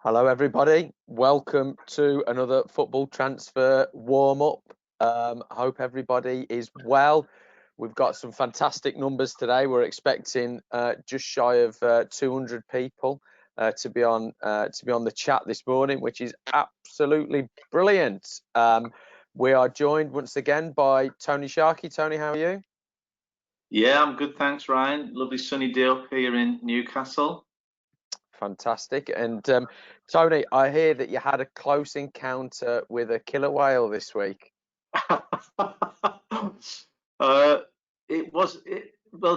Hello everybody, welcome to another football transfer warm-up. Hope everybody is well. We've got some fantastic numbers today. We're expecting just shy of 200 people to be on the chat this morning, which is absolutely brilliant. We are joined once again by Tony Sharkey. Tony, how are you? Yeah, I'm good, thanks, Ryan. Lovely sunny day up here in Newcastle. Fantastic. And Tony, I hear that you had a close encounter with a killer whale this week. Well,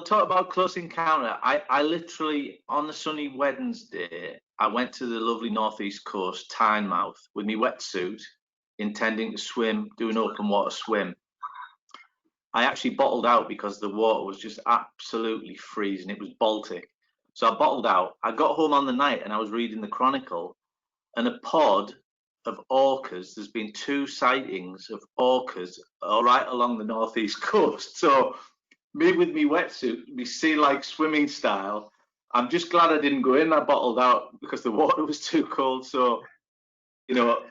talk about close encounter. I literally, on the sunny Wednesday, I went to the lovely northeast coast, Tynemouth, with my wetsuit, intending to swim, do an open water swim. I actually bottled out because the water was just absolutely freezing. It was Baltic. So I bottled out. I got home on the night and I was reading the Chronicle, and a pod of orcas. There's been 2 sightings of orcas right along the northeast coast. So me with me wetsuit, me sea-like swimming style. I'm just glad I didn't go in. I bottled out because the water was too cold. So, you know,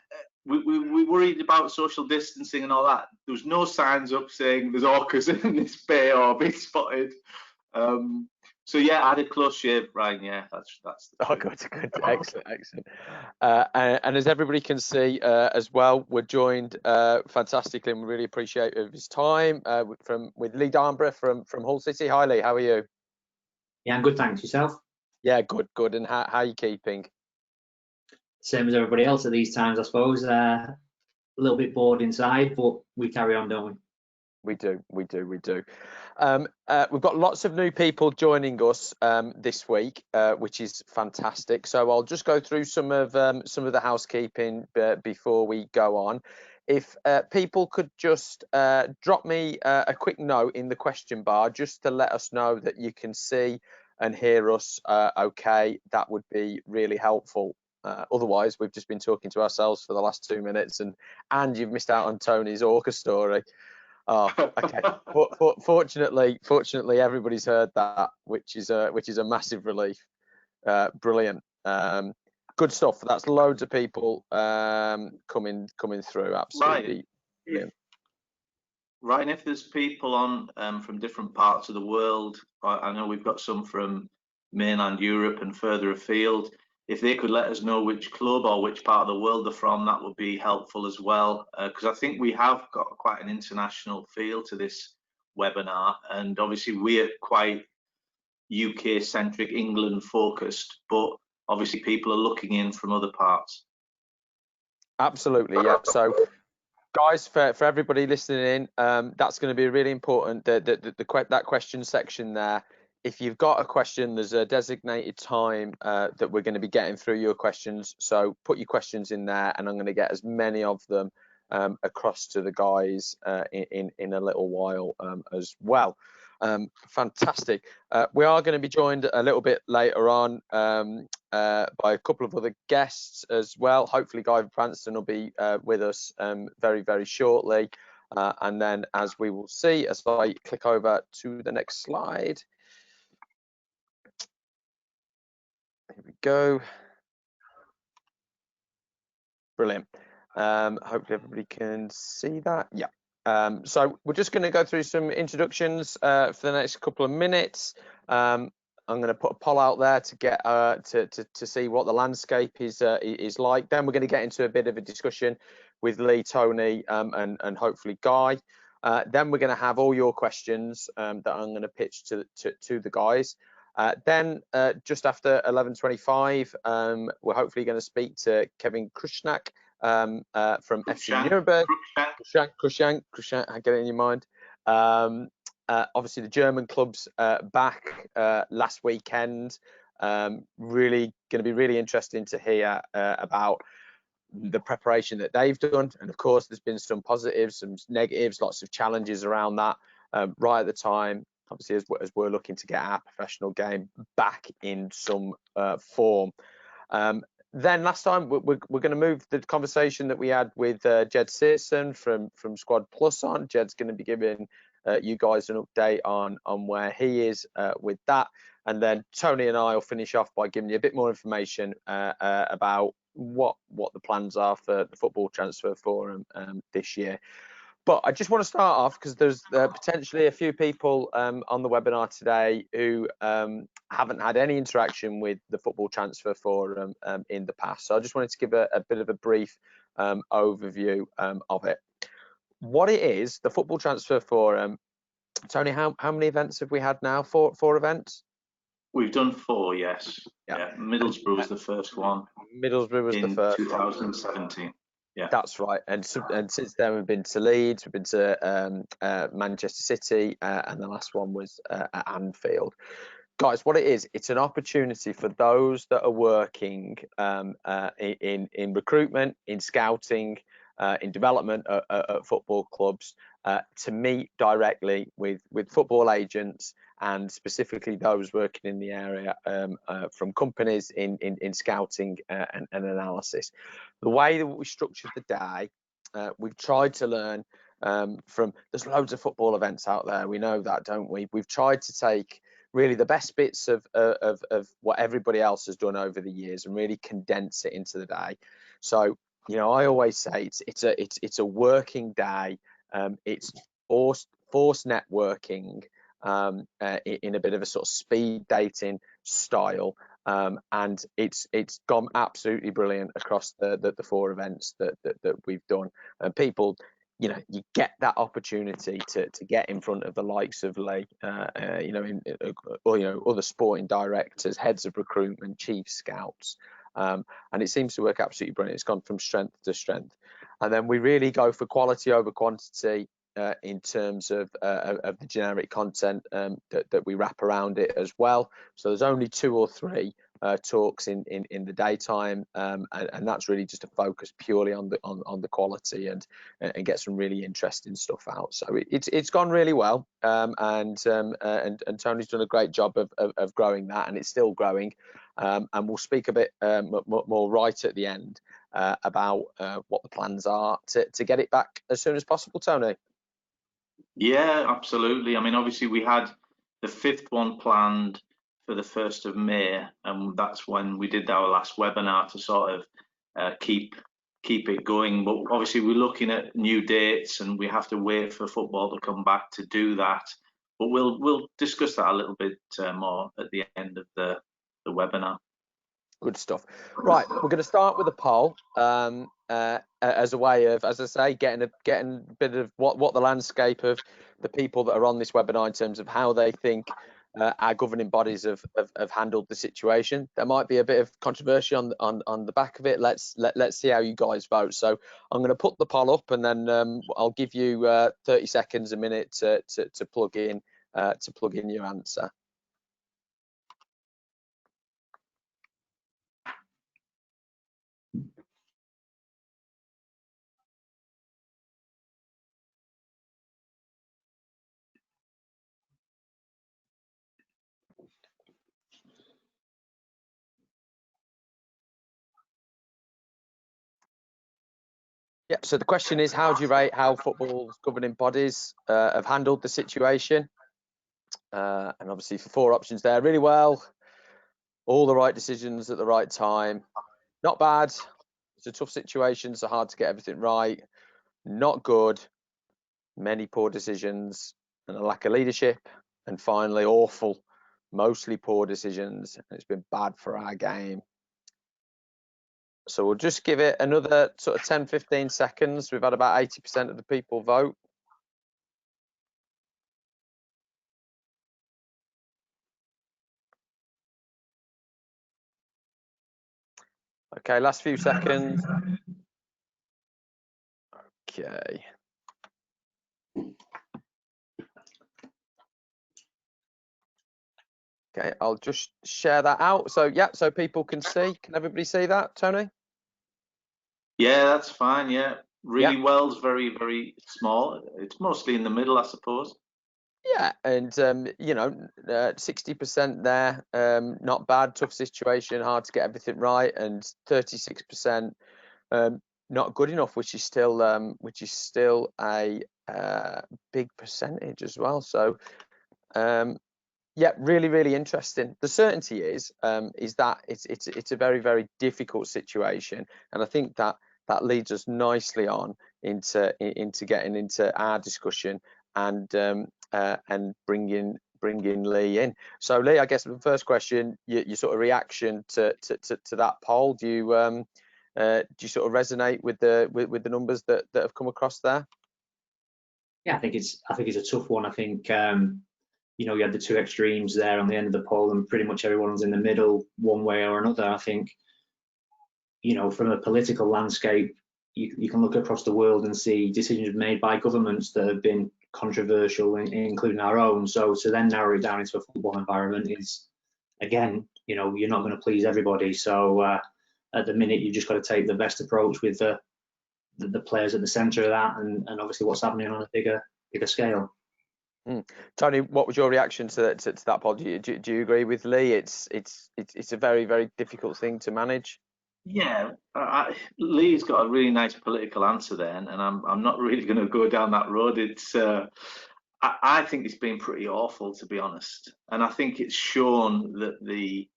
we worried about social distancing and all that. There was no signs up saying there's orcas in this bay or being spotted. So yeah, I had a close shave, Ryan. Yeah, that's Oh, good, excellent. And as everybody can see as well, we're joined fantastically, and we really appreciate his time with Lee Darnbrough from Hull City. Hi, Lee. How are you? Yeah, I'm good, thanks. Yourself? Yeah, good. And how are you keeping? Same as everybody else at these times, I suppose. A little bit bored inside, but we carry on, don't we? We do. We've got lots of new people joining us this week, which is fantastic. So I'll just go through some of the housekeeping before we go on. If people could just drop me a quick note in the question bar, just to let us know that you can see and hear us okay, that would be really helpful. Otherwise, we've just been talking to ourselves for the last 2 minutes, and you've missed out on Tony's orca story. Oh, okay. Fortunately, everybody's heard that, which is a massive relief. Brilliant. Good stuff. That's loads of people coming through. Absolutely brilliant. Ryan, if there's people on from different parts of the world, I know we've got some from mainland Europe and further afield. If they could let us know which club or which part of the world they're from, that would be helpful as well. Because I think we have got quite an international feel to this webinar, and obviously we're quite UK-centric, England-focused, but obviously people are looking in from other parts. Absolutely, yeah. So, guys, for everybody listening in, that's going to be really important. That question section there. If you've got a question, there's a designated time that we're going to be getting through your questions. So put your questions in there, and I'm going to get as many of them across to the guys in a little while as well. Fantastic. We are going to be joined a little bit later on by a couple of other guests as well. Hopefully Guy Branston will be with us very shortly, and then, as we will see as I click over to the next slide, here we go. Brilliant. Hopefully everybody can see that. Yeah. So we're just going to go through some introductions for the next couple of minutes. I'm going to put a poll out there to get to see what the landscape is like. Then we're going to get into a bit of a discussion with Lee, Tony, and hopefully Guy. Then we're going to have all your questions that I'm going to pitch to the guys. Then just after 11:25, we're hopefully going to speak to Kevin Cruikshank from FC Nuremberg. Cruikshank, I get it in your mind. Obviously the German club's back last weekend. Really going to be really interesting to hear about the preparation that they've done, and of course there's been some positives, some negatives, lots of challenges around that right at the time, obviously, as we're looking to get our professional game back in some form. Then last time we're going to move the conversation that we had with Jed Searson from Squad Plus on. Jed's going to be giving you guys an update on where he is with that. And then Tony and I will finish off by giving you a bit more information about what the plans are for the Football Transfer Forum this year. But I just want to start off because there's potentially a few people on the webinar today who haven't had any interaction with the Football Transfer Forum in the past. So I just wanted to give a bit of a brief overview of it. What it is, the Football Transfer Forum, Tony, how many events have we had now? Four events? We've done 4, yes. Yeah. Middlesbrough was the first one. Middlesbrough was the first 2017. One. Yeah, that's right. And since then we've been to Leeds, we've been to Manchester City, and the last one was at Anfield. Guys, what it is, it's an opportunity for those that are working in recruitment, in scouting, in development at football clubs, to meet directly with football agents, and specifically those working in the area from companies in scouting and analysis. The way that we structured the day, we've tried to learn from, there's loads of football events out there, we know that, don't we? We've tried to take really the best bits of what everybody else has done over the years and really condense it into the day. So, you know, I always say it's a working day. It's forced networking in a bit of a sort of speed dating style, and it's gone absolutely brilliant across the 4 events that we've done. And people, you know, you get that opportunity to get in front of the likes of Lee, you know, or you know, other sporting directors, heads of recruitment, chief scouts, and it seems to work absolutely brilliant. It's gone from strength to strength, and then we really go for quality over quantity in terms of the generic content that we wrap around it as well. So there's only 2 or 3 talks in the daytime, and that's really just to focus purely on the quality and get some really interesting stuff out. So it's gone really well, and Tony's done a great job of growing that, and it's still growing, and we'll speak a bit more right at the end about what the plans are to get it back as soon as possible. Tony? Yeah, absolutely. I mean, obviously we had the 5th one planned for the 1st of May, and that's when we did our last webinar to sort of keep it going. But obviously we're looking at new dates, and we have to wait for football to come back to do that. But we'll discuss that a little bit more at the end of the webinar. Good stuff. Right, we're going to start with a poll as a way of, as I say, getting a bit of what the landscape of the people that are on this webinar in terms of how they think our governing bodies have handled the situation. There might be a bit of controversy on the back of it. Let's see how you guys vote. So I'm going to put the poll up, and then I'll give you 30 seconds, a minute to plug in your answer. Yeah, so the question is, how do you rate how football's governing bodies have handled the situation? And obviously for 4 options there, really well, all the right decisions at the right time, not bad, it's a tough situation, so hard to get everything right, not good, many poor decisions and a lack of leadership, and finally awful, mostly poor decisions, and it's been bad for our game. So we'll just give it another sort of 10-15 seconds. We've had about 80% of the people vote. Okay, last few seconds. Okay. Okay, I'll just share that out. So yeah, so people can see. Can everybody see that, Tony? Yeah, that's fine. Yeah, really well's very, very small. It's mostly in the middle, I suppose. Yeah, and you know, 60% there, not bad, tough situation, hard to get everything right, and 36% not good enough, which is still a big percentage as well. So yeah, really interesting. The certainty is that it's a very difficult situation, and I think that leads us nicely on into getting into our discussion and bringing Lee in. So Lee, I guess the first question, your sort of reaction to that poll, do you sort of resonate with the numbers that have come across there? Yeah, I think it's a tough one. I think you know, you had the two extremes there on the end of the poll, and pretty much everyone's in the middle one way or another. I think, you know, from a political landscape, you can look across the world and see decisions made by governments that have been controversial, including our own. So to then narrow it down into a football environment is, again, you know, you're not going to please everybody. So at the minute, you've just got to take the best approach with the players at the centre of that, and obviously what's happening on a bigger scale. Tony, what was your reaction to that poll? Do you agree with Lee? It's a very difficult thing to manage. Yeah, Lee's got a really nice political answer there, and I'm not really going to go down that road. It's I think it's been pretty awful, to be honest, and I think it's shown that the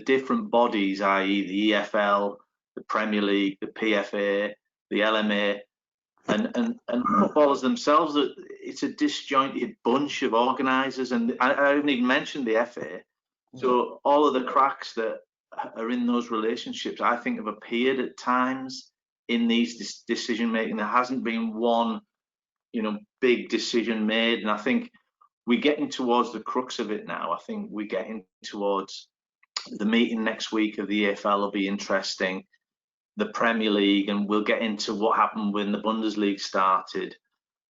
different bodies, i.e. the EFL, the Premier League, the PFA, the LMA, and footballers themselves, that it's a disjointed bunch of organisers, and I haven't even mentioned the FA. So all of the cracks that are in those relationships, I think, have appeared at times in these decision making. There hasn't been one, you know, big decision made, and I think we're getting towards the crux of it now. I think we're getting towards the meeting next week of the EFL will be interesting. The Premier League, and we'll get into what happened when the Bundesliga started.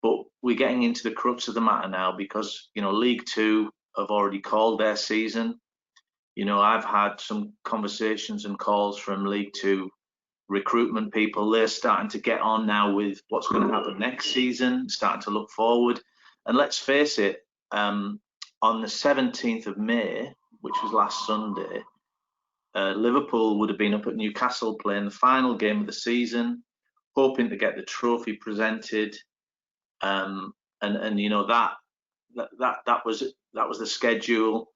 But we're getting into the crux of the matter now, because, you know, League Two have already called their season. You know, I've had some conversations and calls from League Two recruitment people. They're starting to get on now with what's going to happen next season, starting to look forward. And let's face it, on the 17th of May, which was last Sunday, Liverpool would have been up at Newcastle playing the final game of the season, hoping to get the trophy presented, and you know that was the schedule.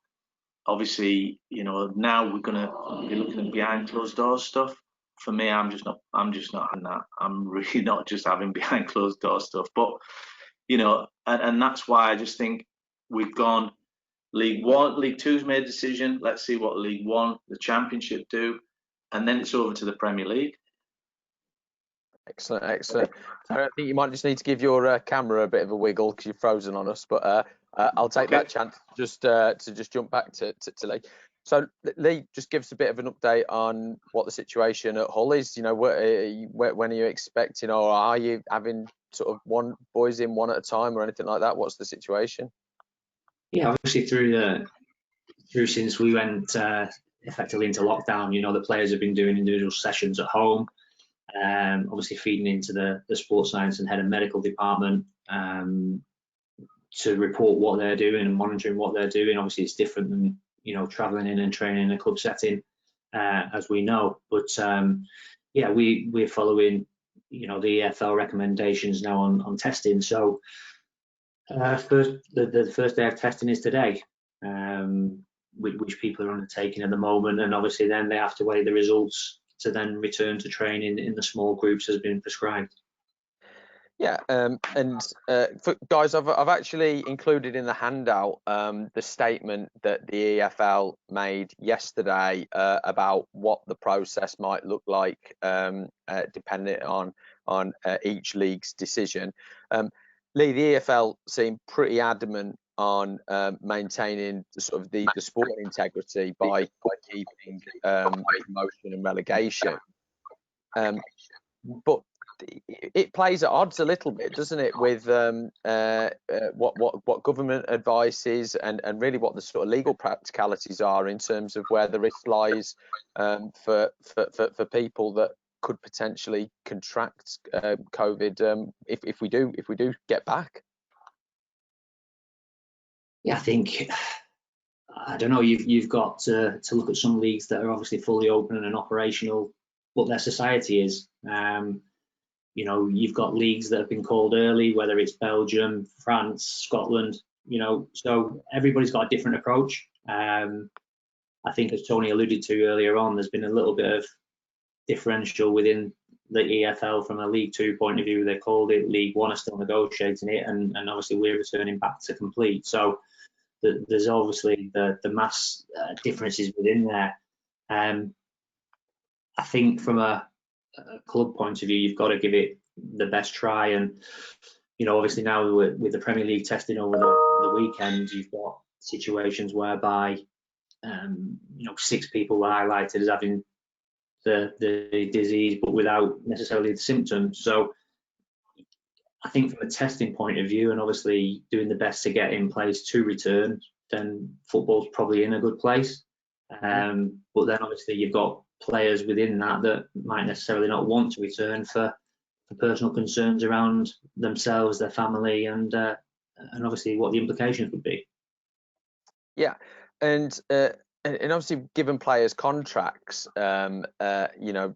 Obviously, you know, now we're going to be looking at behind closed doors stuff. For me, I'm just not having that. I'm really not just having behind closed doors stuff. But, you know, and that's why I just think we've gone. League Two's made a decision. Let's see what League One, the Championship, do, and then it's over to the Premier League. Excellent. So I think you might just need to give your camera a bit of a wiggle because you're frozen on us. But I'll take that chance to jump back to Lee. So Lee, just give us a bit of an update on what the situation at Hull is. You know, when are you expecting, or are you having sort of boys in one at a time or anything like that? What's the situation? Yeah, obviously through since we went effectively into lockdown, you know, the players have been doing individual sessions at home, obviously feeding into the sports science and head of medical department to report what they're doing and monitoring what they're doing. Obviously it's different than, you know, traveling in and training in a club setting, as we know. But yeah, we're following, you know, the EFL recommendations now on testing. So the first day of testing is today, which people are undertaking at the moment, and obviously then they have to weigh the results to then return to training in the small groups as been prescribed. Yeah, guys, I've actually included in the handout the statement that the EFL made yesterday about what the process might look like, depending on each league's decision. Lee, the EFL seemed pretty adamant on maintaining sort of the sport integrity by keeping promotion and relegation, but it plays at odds a little bit, doesn't it, with what government advice is and really what the sort of legal practicalities are in terms of where the risk lies for people that could potentially contract COVID if we do get back. Yeah, I think, I don't know, you've got to look at some leagues that are obviously fully open and operational, but their society is. You know, you've got leagues that have been called early, whether it's Belgium, France, Scotland, you know, so everybody's got a different approach. I think, as Tony alluded to earlier on, there's been a little bit of differential within the EFL from a League Two point of view. They called it. League One are still negotiating it, and obviously we're returning back to complete. So there's obviously the mass differences within there. I think from a club point of view, you've got to give it the best try. And, you know, obviously now with the Premier League testing over the weekend, you've got situations whereby, you know, 6 people were highlighted as having the disease, but without necessarily the symptoms. So I think from a testing point of view, and obviously doing the best to get in place to return, then football's probably in a good place. But then obviously you've got players within that might necessarily not want to return for personal concerns around themselves, their family, and obviously what the implications would be. Yeah, and obviously given players contracts, you know,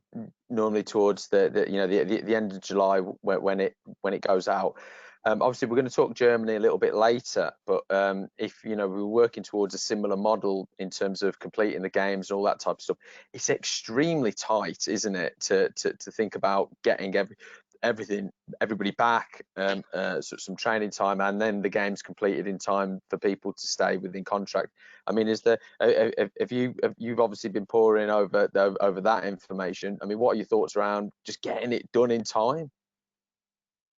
normally towards the end of July when it goes out. Obviously, we're going to talk Germany a little bit later, but if you know we're working towards a similar model in terms of completing the games and all that type of stuff, it's extremely tight, isn't it, to think about getting everybody back, some training time, and then the games completed in time for people to stay within contract. I mean, you've obviously been poring over that information. I mean, what are your thoughts around just getting it done in time?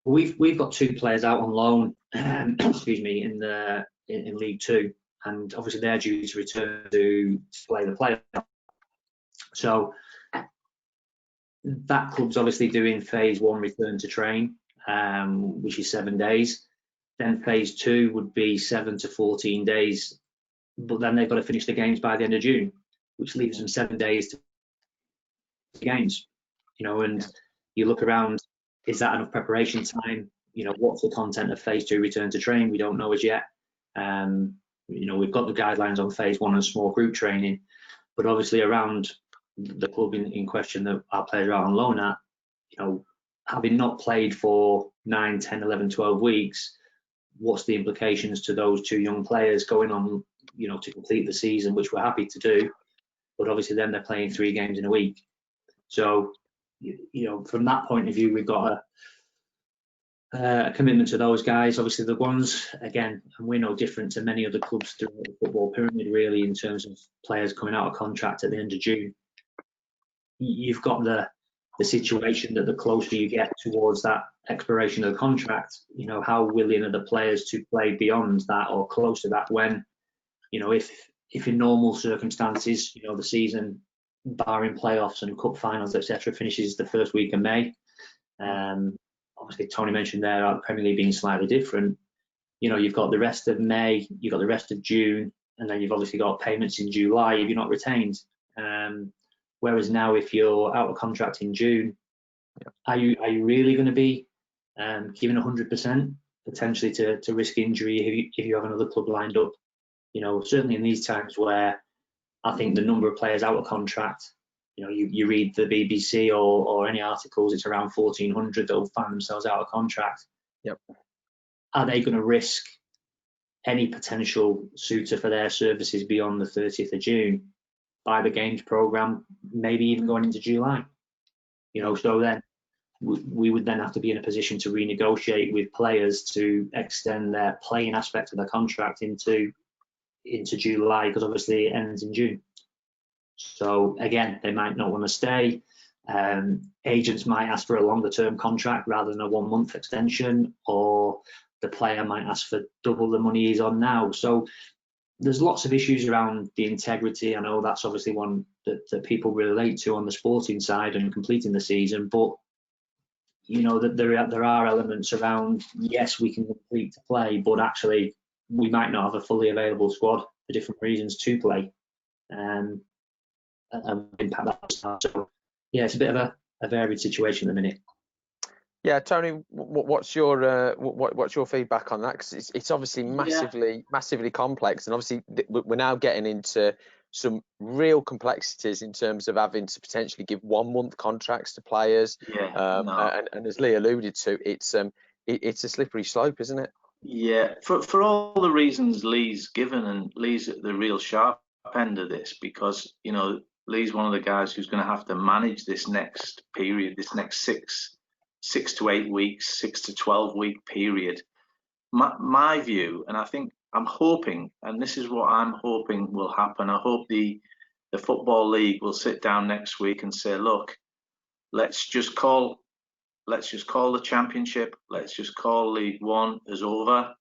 We've got 2 players out on loan, excuse me, in League Two, and obviously they're due to return to play the playoff. So that club's obviously doing phase 1 return to train, which is 7 days. Then phase 2 would be 7 to 14 days, but then they've got to finish the games by the end of June, which leaves them 7 days to games. You know, and you look around. Is that enough preparation time? You know, what's the content of phase 2 return to train? We don't know as yet. You know, we've got the guidelines on phase 1 and small group training, but obviously around the club in question that our players are out on loan at, you know, having not played for 9, 10, 11, 12 weeks, what's the implications to those 2 young players going on, you know, to complete the season, which we're happy to do, but obviously then they're playing 3 games in a week. So, you know, from that point of view, we've got a commitment to those guys. Obviously, the ones, again, and we're no different to many other clubs throughout the football pyramid, really, in terms of players coming out of contract at the end of June. You've got the situation that the closer you get towards that expiration of the contract, you know, how willing are the players to play beyond that or close to that when, you know, if in normal circumstances, you know, the season, barring playoffs and cup finals, etc., finishes the first week of May. Obviously, Tony mentioned there the Premier League being slightly different. You know, you've got the rest of May, you've got the rest of June, and then you've obviously got payments in July if you're not retained. Whereas now, if you're out of contract in June, are you really going to be given 100% potentially to risk injury if you have another club lined up? You know, certainly in these times where I think the number of players out of contract, you know, you read the BBC or any articles, it's around 1,400 that will find themselves out of contract. Yep. Are they going to risk any potential suitor for their services beyond the 30th of June by the games programme, maybe even going into July? You know, so then we would then have to be in a position to renegotiate with players to extend their playing aspect of the contract into July, because obviously it ends in June. So again, they might not want to stay. Agents might ask for a longer term contract rather than a 1 month extension, or the player might ask for double the money he's on now. So there's lots of issues around the integrity. I know that's obviously one that people relate to on the sporting side and completing the season, but you know that there are elements around, yes, we can complete to play, but actually we might not have a fully available squad for different reasons to play, and impact that. So yeah, it's a bit of a varied situation at the minute. Yeah, Tony, what's your feedback on that? Because it's obviously massively complex, and obviously we're now getting into some real complexities in terms of having to potentially give 1 month contracts to players. And as Lee alluded to, it's a slippery slope, isn't it? Yeah, for all the reasons Lee's given, and Lee's at the real sharp end of this, because, you know, Lee's one of the guys who's going to have to manage this next period, this next six to 8 weeks, 6 to 12 week period. My view, and I think I'm hoping, and this is what I'm hoping will happen, I hope the Football League will sit down next week and say, look, let's just call the Championship, let's just call League One as over,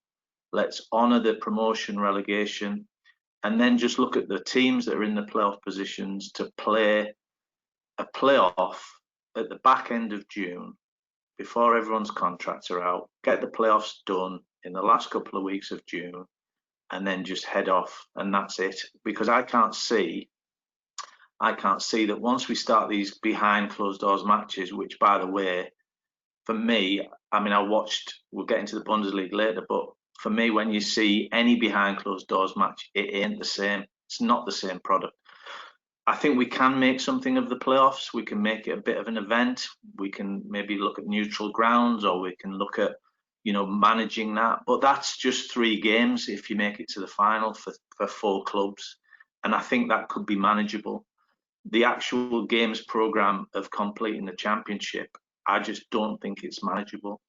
let's honour the promotion relegation, and then just look at the teams that are in the playoff positions to play a playoff at the back end of June, before everyone's contracts are out, get the playoffs done in the last couple of weeks of June, and then just head off, and that's it. Because I can't see that once we start these behind closed doors matches, which, by the way, for me, I mean, we'll get into the Bundesliga later, but for me, when you see any behind closed doors match, it ain't the same. It's not the same product. I think we can make something of the playoffs. We can make it a bit of an event. We can maybe look at neutral grounds, or we can look at, you know, managing that. But that's just 3 games if you make it to the final for 4 clubs. And I think that could be manageable. The actual games programme of completing the Championship, I just don't think it's manageable.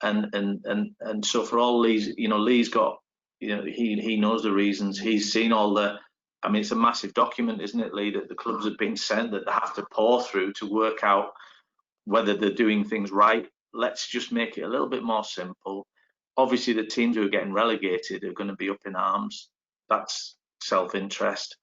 And so for all Lee's, you know, Lee's got, you know, he knows the reasons. He's seen all the, I mean, it's a massive document, isn't it, Lee, that the clubs have been sent, that they have to pour through to work out whether they're doing things right. Let's just make it a little bit more simple. Obviously, the teams who are getting relegated are going to be up in arms. That's self-interest.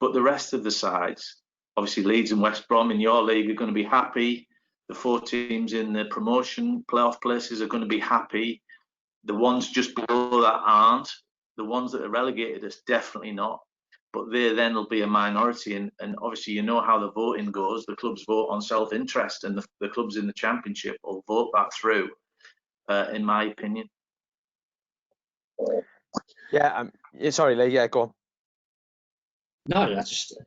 But the rest of the sides, obviously Leeds and West Brom in your league, are going to be happy. The 4 teams in the promotion playoff places are going to be happy. The ones just below that aren't. The ones that are relegated are definitely not. But they then will be a minority. And obviously, you know how the voting goes. The clubs vote on self-interest, and the clubs in the Championship will vote that through, in my opinion. Yeah, sorry, Lee. Yeah, go on. No, that's just,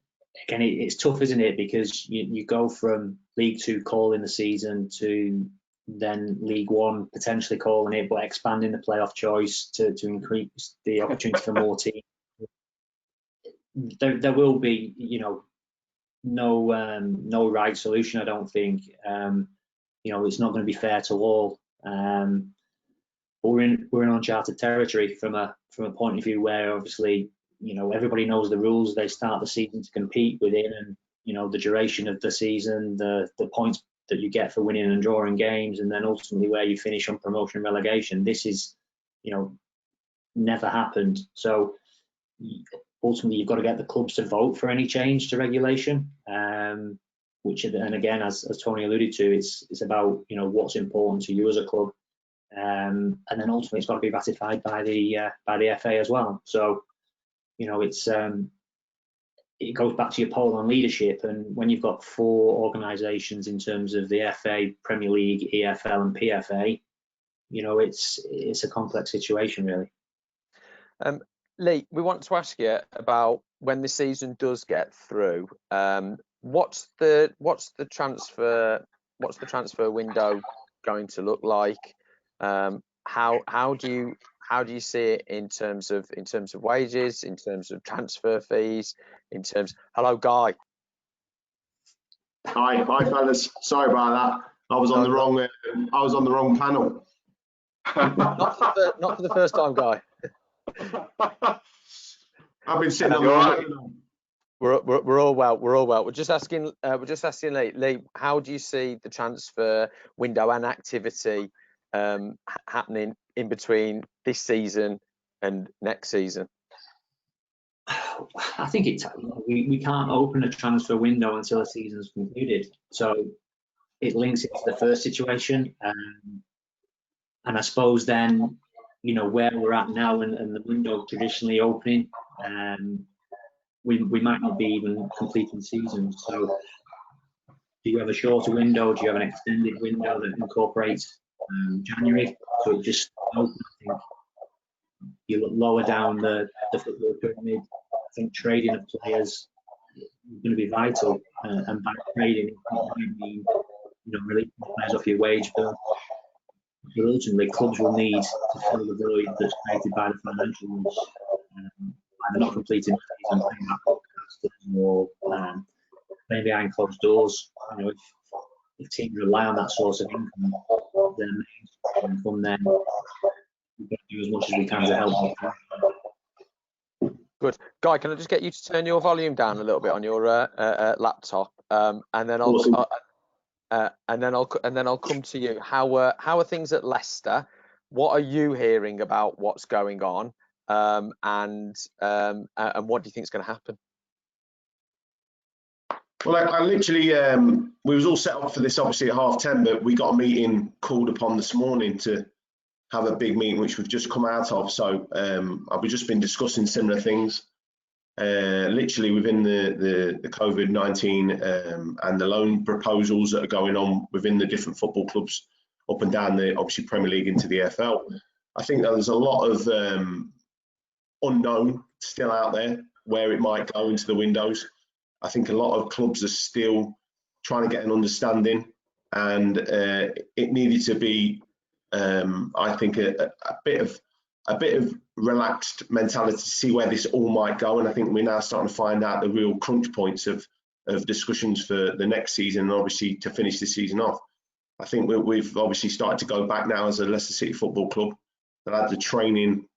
again, it's tough, isn't it? Because you go from League Two calling the season to then League One potentially calling it, but expanding the playoff choice to increase the opportunity for more teams. There will be, you know, no right solution, I don't think. You know, it's not going to be fair to all. But we're in uncharted territory from a point of view where, obviously, you know, everybody knows the rules. They start the season to compete within, and, you know, the duration of the season, the points that you get for winning and drawing games, and then ultimately where you finish on promotion and relegation. This is, you know, never happened. So ultimately, you've got to get the clubs to vote for any change to regulation, which, and again, as Tony alluded to, it's about, you know, what's important to you as a club, and then ultimately it's got to be ratified by the FA as well. So, you know, it goes back to your poll on leadership, and when you've got 4 organisations in terms of the FA, Premier League, EFL, and PFA, you know, it's a complex situation, really. Lee, we want to ask you about when the season does get through. What's the transfer window going to look like? How do you see it in terms of wages, in terms of transfer fees, in terms? Hello, Guy. Hi, fellas. Sorry about that. I was on the wrong panel. Not for the first time, Guy. I've been sitting on the wrong. We're all well. We're just asking Lee, how do you see the transfer window and activity happening in between this season and next season? I think we can't open a transfer window until the season's concluded. So it links into the first situation, and I suppose then, you know, where we're at now and the window traditionally opening, we might not be even completing seasons. So do you have a shorter window? Do you have an extended window that incorporates January? So it just open, I think you look lower down the football pyramid. think trading of players is going to be vital, and by trading, I mean, releasing players off your wage bill. But ultimately, clubs will need to fill the void that's created by the financial rules, either not completing the season, paying back broadcasters, or playing behind closed doors. If teams rely on that source of income, their main income, then we've got to do as much as we can to help them. Good. Guy, can I just get you to turn your volume down a little bit on your laptop, and then I'll come to you. How are things at Leicester? What are you hearing about what's going on, and what do you think is going to happen? Well, I literally, we was all set up for this obviously at 10:30, but we got a meeting called upon this morning to have a big meeting, which we've just come out of. So I've just been discussing similar things, literally within the COVID-19 and the loan proposals that are going on within the different football clubs up and down the obviously Premier League into the EFL. I think that there's a lot of unknown still out there where it might go into the windows. I think a lot of clubs are still trying to get an understanding, and it needed to be, I think, a bit of relaxed mentality to see where this all might go. And I think we're now starting to find out the real crunch points of discussions for the next season, and obviously to finish the season off. I think we've obviously started to go back now as a Leicester City Football Club that had the training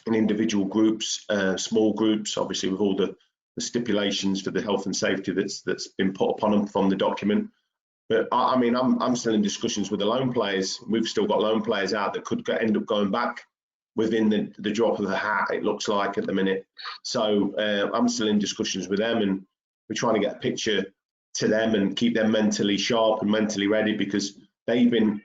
in individual groups, small groups, obviously with all the stipulations for the health and safety that's been put upon them from the document. But I mean, I'm still in discussions with the loan players. We've still got loan players out that could end up going back within the drop of the hat, it looks like at the minute. So I'm still in discussions with them, and we're trying to get a picture to them and keep them mentally sharp and mentally ready, because they've been,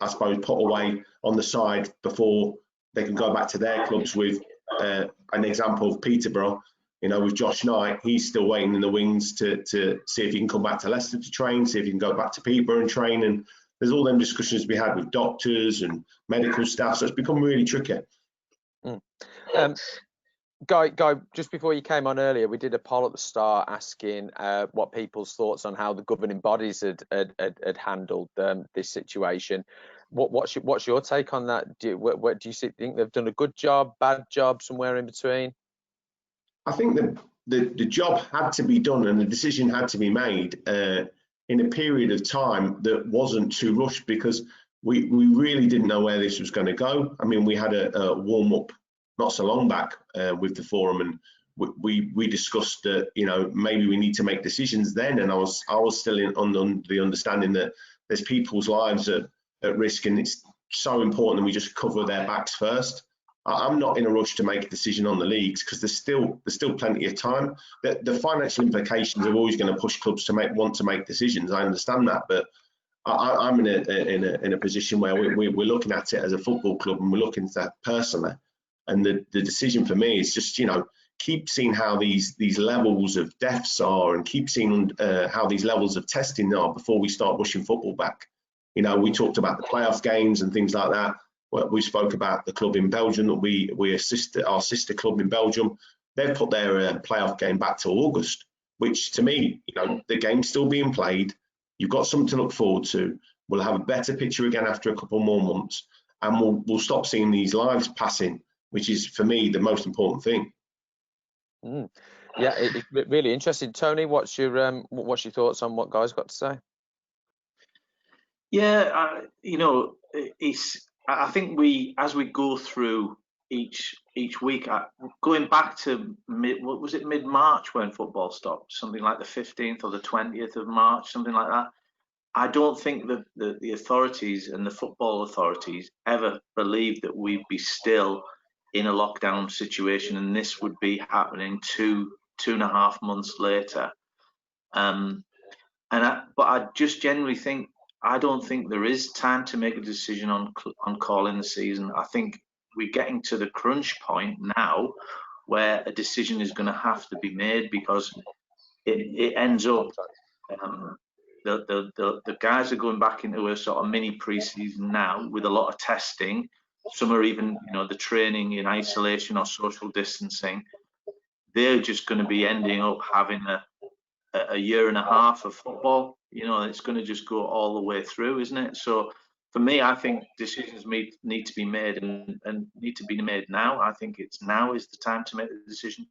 I suppose, put away on the side before they can go back to their clubs. With an example of Peterborough, with Josh Knight, he's still waiting in the wings to see if he can come back to Leicester to train, see if he can go back to Peterborough and train. And there's all them discussions we had with doctors and medical staff, so it's become really tricky. Guy, just before you came on earlier, we did a poll at the start asking what people's thoughts on how the governing bodies had handled this situation. What's your take on that? Do you think they've done a good job, bad job, somewhere in between? I think that the job had to be done and the decision had to be made in a period of time that wasn't too rushed, because we really didn't know where this was going to go. I mean, we had a warm up not so long back with the forum, and we discussed that maybe we need to make decisions then, and I was still on the understanding that there's people's lives at risk, and it's so important that we just cover their backs first. I'm not in a rush to make a decision on the leagues, because there's still plenty of time. The financial implications are always going to push clubs to want to make decisions. I understand that, but I'm in a position where we're looking at it as a football club, and we're looking at that personally. And the decision for me is just keep seeing how these levels of deaths are, and keep seeing how these levels of testing are before we start pushing football back. We talked about the playoff games and things like that. We spoke about the club in Belgium that we assist, our sister club in Belgium. They've put their playoff game back to August, which to me, the game's still being played. You've got something to look forward to. We'll have a better picture again after a couple more months, and we'll stop seeing these lives passing, which is for me the most important thing. Yeah, it's really interesting. Tony, what's your thoughts on what Guy's got to say? Yeah, I think as we go through each week, going back to mid-March when football stopped, something like the 15th or the 20th of March, something like that. I don't think that the authorities and the football authorities ever believed that we'd be still in a lockdown situation, and this would be happening two and a half months later. But I just generally think, I don't think there is time to make a decision on calling the season. I think we're getting to the crunch point now where a decision is going to have to be made, because it ends up the guys are going back into a sort of mini pre-season now with a lot of testing. Some are even the training in isolation or social distancing. they're just going to be ending up having a year and a half of football. You know, it's going to just go all the way through, isn't it? So for me, I think decisions need to be made and need to be made now. I think now is the time to make the decision.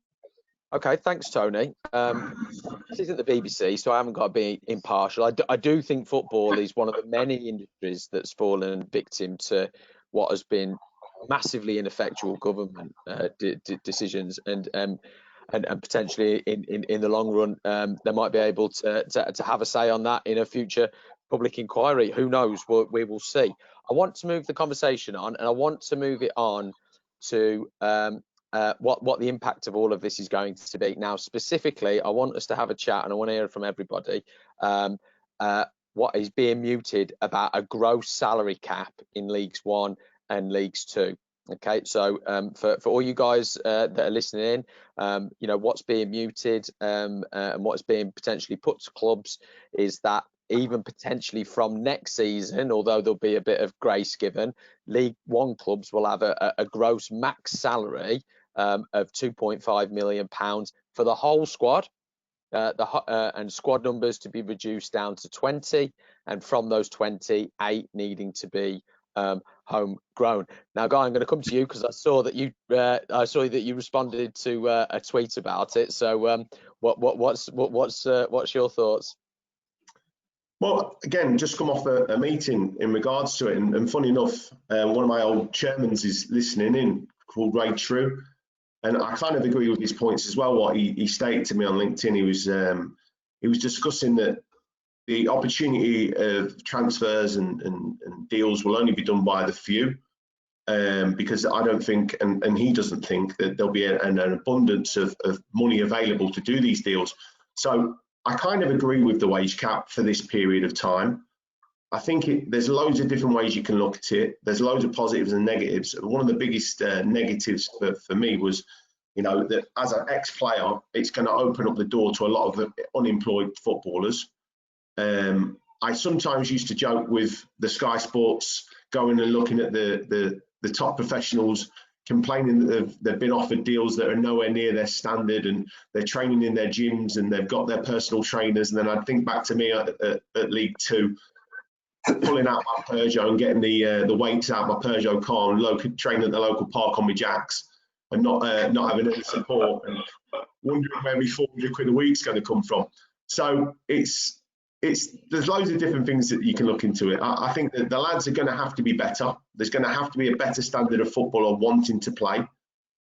Okay, thanks, Tony. This isn't the BBC, so I haven't got to be impartial. I do think football is one of the many industries that's fallen victim to what has been massively ineffectual government decisions, and potentially in the long run, they might be able to have a say on that in a future public inquiry. Who knows? We will see. I want to move the conversation on, and I want to move it on to what the impact of all of this is going to be. Now, specifically, I want us to have a chat, and I want to hear from everybody what is being mooted about a gross salary cap in Leagues 1 and Leagues 2. Okay, so for all you guys that are listening in, you know, what's being mooted and what's being potentially put to clubs is that even potentially from next season, although there'll be a bit of grace given, League 1 clubs will have a gross max salary of £2.5 million for the whole squad, and squad numbers to be reduced down to 20, and from those 20, 8 needing to be homegrown. Now, Guy, I'm going to come to you because I saw that you responded to a tweet about it. So, what's your thoughts? Well, again, just come off a meeting in regards to it, and funny enough, one of my old chairmans is listening in, called Ray True, and I kind of agree with his points as well. What he stated to me on LinkedIn, he was discussing that the opportunity of transfers and deals will only be done by the few, because I don't think, and he doesn't think, that there'll be an abundance of money available to do these deals. So I kind of agree with the wage cap for this period of time. I think there's loads of different ways you can look at it. There's loads of positives and negatives. One of the biggest negatives for me was, you know, that as an ex-player, it's going to open up the door to a lot of unemployed footballers. I sometimes used to joke with the Sky Sports going and looking at the top professionals complaining that they've been offered deals that are nowhere near their standard, and they're training in their gyms and they've got their personal trainers. And then I'd think back to me at League 2, pulling out my Peugeot and getting the weights out of my Peugeot car and training at the local park on my jacks, and not having any support, and wondering where my 400 quid a week's going to come from. So there's loads of different things that you can look into it. I think that the lads are going to have to be better. There's going to have to be a better standard of football of wanting to play.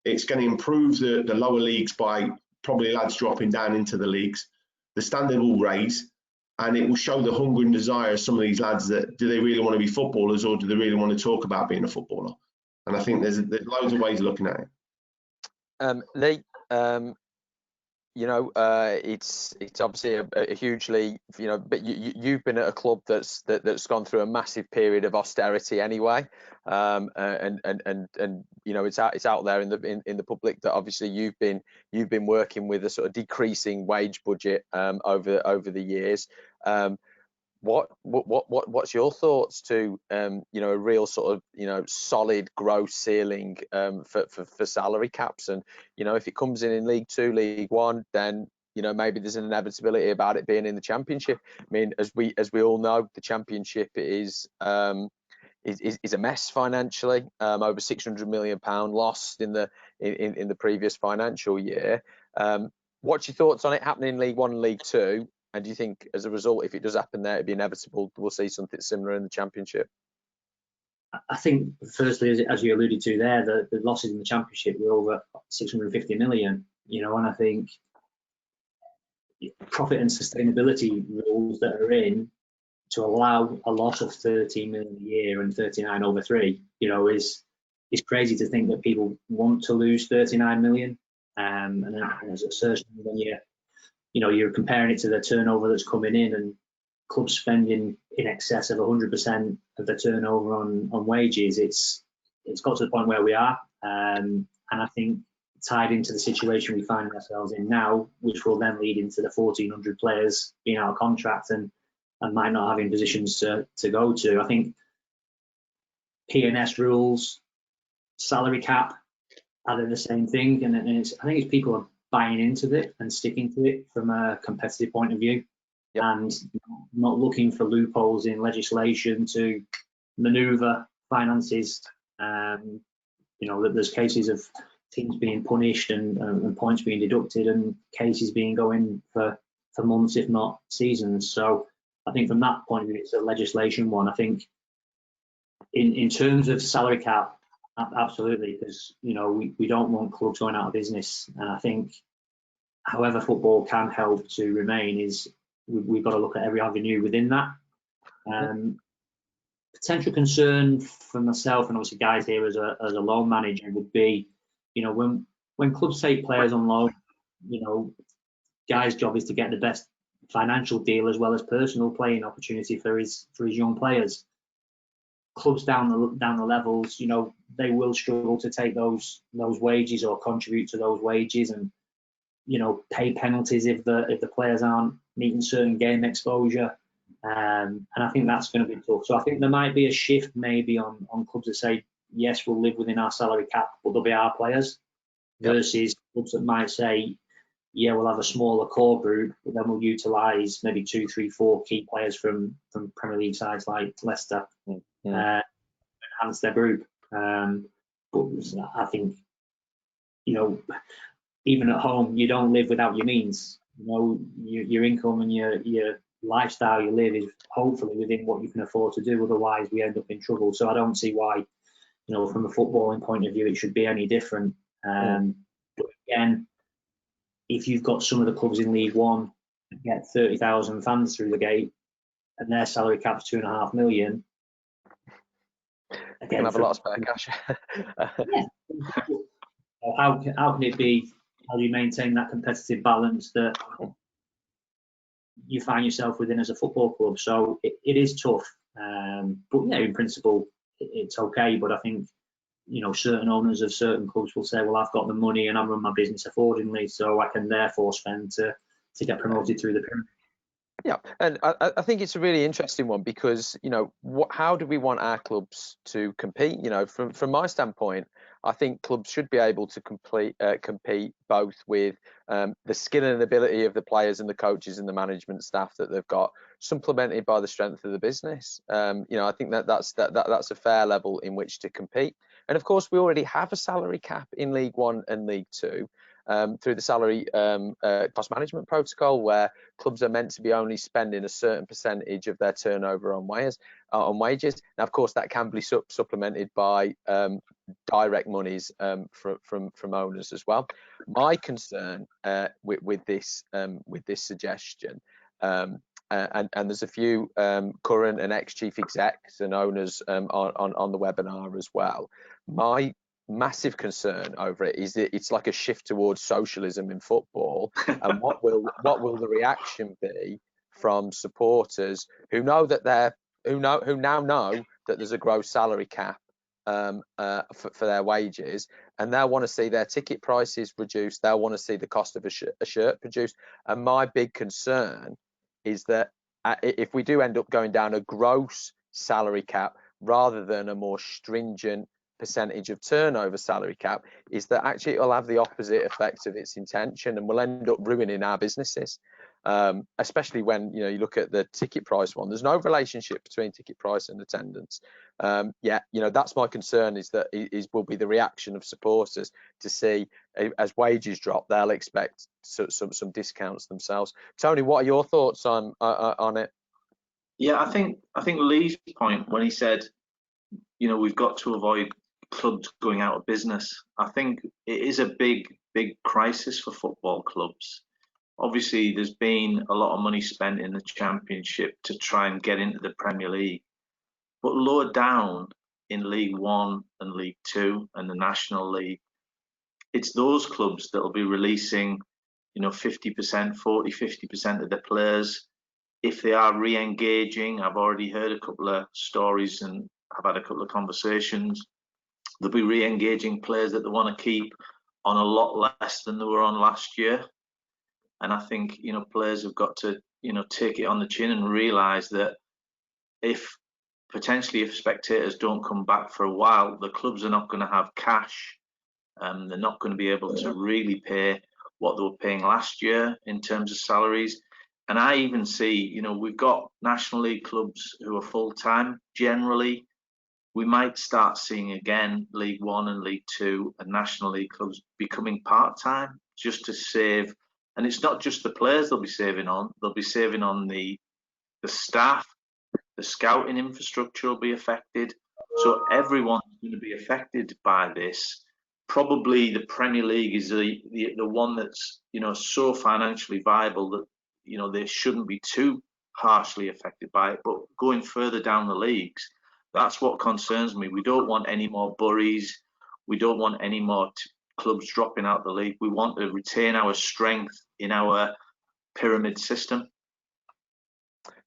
It's going to improve the lower leagues by probably lads dropping down into the leagues. The standard will raise, and it will show the hunger and desire of some of these lads that do they really want to be footballers, or do they really want to talk about being a footballer? And I think there's loads of ways of looking at it. Lee, you know, it's obviously a hugely, you know, but you've been at a club that's gone through a massive period of austerity anyway, and you know, it's out there in the public that obviously you've been working with a sort of decreasing wage budget over the years. What's your thoughts to you know, a real sort of, you know, solid gross ceiling for salary caps? And you know, if it comes in League 2, League 1, then you know, maybe there's an inevitability about it being in the Championship. I mean, as we all know, the Championship is a mess financially. Over £600 million lost in the previous financial year. What's your thoughts on it happening in League 1 and League 2? And do you think, as a result, if it does happen there, it'd be inevitable we'll see something similar in the Championship? I think, firstly, as you alluded to there, the losses in the Championship were over 650 million, you know, and I think profit and sustainability rules that are in to allow a loss of 13 million a year and 39 over 3, you know, is crazy to think that people want to lose 39 million. And certainly when you're comparing it to the turnover that's coming in, and clubs spending in excess of 100% of the turnover on wages, it's got to the point where we are, and I think tied into the situation we find ourselves in now, which will then lead into the 1,400 players being out of contract and might not having positions to go to. I think P&S rules, salary cap, are they the same thing? And I think it's people buying into it and sticking to it from a competitive point of view, Yep. and not looking for loopholes in legislation to manoeuvre finances. You know, that there's cases of teams being punished and points being deducted, and cases being going for months, if not seasons. So I think from that point of view, it's a legislation one. I think in terms of salary cap, absolutely, because, you know, we don't want clubs going out of business. And I think however football can help to remain is we've got to look at every avenue within that. Potential concern for myself and obviously guys here as a loan manager would be, you know, when clubs take players on loan, you know, guys' job is to get the best financial deal as well as personal playing opportunity for his young players. Clubs down the levels, you know, they will struggle to take those wages or contribute to those wages, and, you know, pay penalties if the players aren't meeting certain game exposure. And I think that's going to be tough. So I think there might be a shift maybe on clubs that say, yes, we'll live within our salary cap, but they'll be our players, versus clubs that might say, yeah, we'll have a smaller core group, but then we'll utilise maybe 2, 3, 4 key players from Premier League sides like Leicester, enhance their group. But I think, you know, even at home, you don't live without your means. You know, your income and your lifestyle you live is hopefully within what you can afford to do. Otherwise, we end up in trouble. So I don't see why, you know, from a footballing point of view, it should be any different. But again, if you've got some of the clubs in League One that get 30,000 fans through the gate and their salary cap's 2.5 million, again, have a lot of spare cash. How can it be? How do you maintain that competitive balance that you find yourself within as a football club? So it is tough, but yeah, in principle, it's okay. But I think, you know, certain owners of certain clubs will say, well, I've got the money and I run my business accordingly, so I can therefore spend to get promoted through the pyramid. Yeah, and I think it's a really interesting one because, you know, how do we want our clubs to compete? You know, from my standpoint, I think clubs should be able to compete both with the skill and ability of the players and the coaches and the management staff that they've got, supplemented by the strength of the business. You know, I think that's a fair level in which to compete. And of course, we already have a salary cap in League One and League Two. Through the salary cost management protocol, where clubs are meant to be only spending a certain percentage of their turnover on wages. Now, of course, that can be supplemented by direct monies from owners as well. My concern with this suggestion, and there's a few current and ex-chief execs and owners on the webinar as well. My massive concern over it is that it's like a shift towards socialism in football. And what will the reaction be from supporters who now know that there's a gross salary cap for their wages, and they'll want to see their ticket prices reduced, they'll want to see the cost of a shirt reduced. And my big concern is that if we do end up going down a gross salary cap rather than a more stringent percentage of turnover salary cap, is that actually it'll have the opposite effect of its intention, and we'll end up ruining our businesses, especially when, you know, you look at the ticket price one. There's no relationship between ticket price and attendance. Yeah, you know, that's my concern, is that will be the reaction of supporters to see as wages drop, they'll expect some discounts themselves. Tony, what are your thoughts on it? Yeah, I think Lee's point when he said, you know, we've got to avoid clubs going out of business. I think it is a big crisis for football clubs. Obviously, there's been a lot of money spent in the Championship to try and get into the Premier League, but lower down in League One and League Two and the National League, it's those clubs that will be releasing, you know, 50%, 40, 50% of the players. If they are re-engaging, I've already heard a couple of stories and I've had a couple of conversations. They'll be re-engaging players that they want to keep on a lot less than they were on last year. And I think, you know, players have got to, you know, take it on the chin and realise that if spectators don't come back for a while, the clubs are not going to have cash. They're not going to be able to really pay what they were paying last year in terms of salaries. And I even see, you know, we've got National League clubs who are full-time generally. We might start seeing again League One and League Two and National League clubs becoming part-time just to save. And it's not just the players they'll be saving on, they'll be saving on the staff, the scouting infrastructure will be affected. So everyone's going to be affected by this. Probably the Premier League is the one that's, you know, so financially viable that, you know, they shouldn't be too harshly affected by it. But going further down the leagues, that's what concerns me. We don't want any more Buries. We don't want any more clubs dropping out the league. We want to retain our strength in our pyramid system.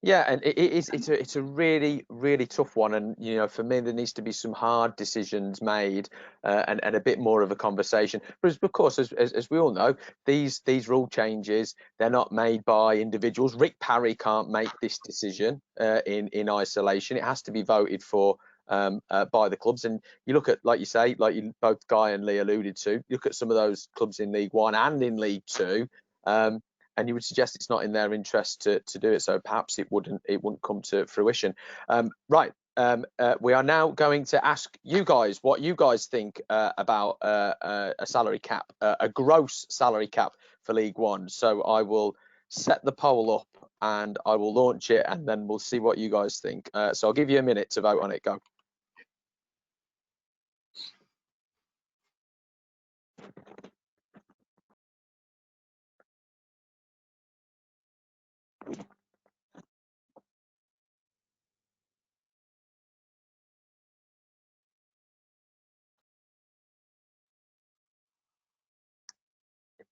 Yeah, and it's a really, really tough one, and you know, for me there needs to be some hard decisions made, and a bit more of a conversation. But of course, as we all know, these rule changes, they're not made by individuals. Rick Parry can't make this decision in isolation. It has to be voted for by the clubs. And you look at, like you say, like you both Guy and Lee alluded to, look at some of those clubs in League One and in League Two. And you would suggest it's not in their interest to do it, so perhaps it wouldn't come to fruition. Right, we are now going to ask you guys what you guys think about a salary cap, a gross salary cap for League One. So I will set the poll up and I will launch it, and then we'll see what you guys think. So I'll give you a minute to vote on it. Go.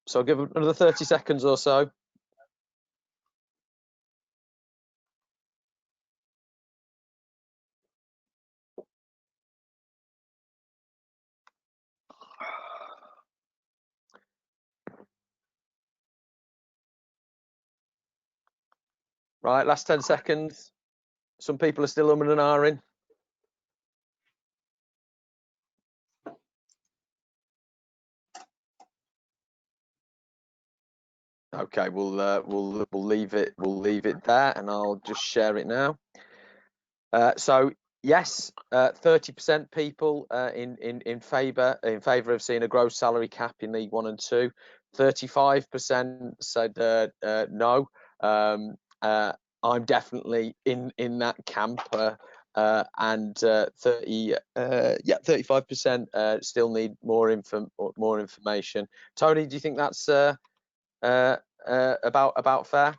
So I'll give it another 30 seconds or so. Right, last 10 seconds. Some people are still umming and ahhing. Okay, we'll leave it there, and I'll just share it now. So yes, 30% people in favour of seeing a gross salary cap in League One and Two. 35% said no. I'm definitely in that camp, and 35% still need more information. Tony, do you think that's about fair?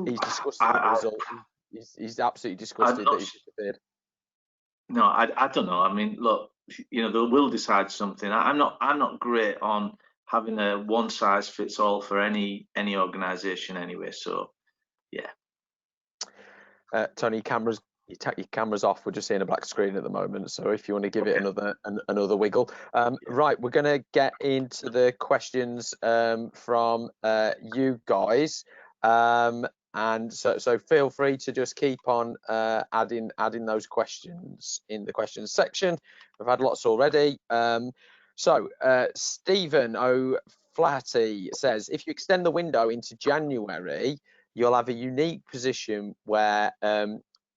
He's disgusted with the result. He's absolutely disgusted that he's disappeared. No, I don't know. I mean, look, you know, they will decide something. I'm not great on having a one size fits all for any organisation anyway. So, yeah. Tony, you take your cameras off. We're just seeing a black screen at the moment. So if you want to give it another wiggle. Right, we're going to get into the questions from you guys. And so feel free to just keep on adding those questions in the questions section. We've had lots already. So Stephen O'Flaherty says, if you extend the window into January, you'll have a unique position where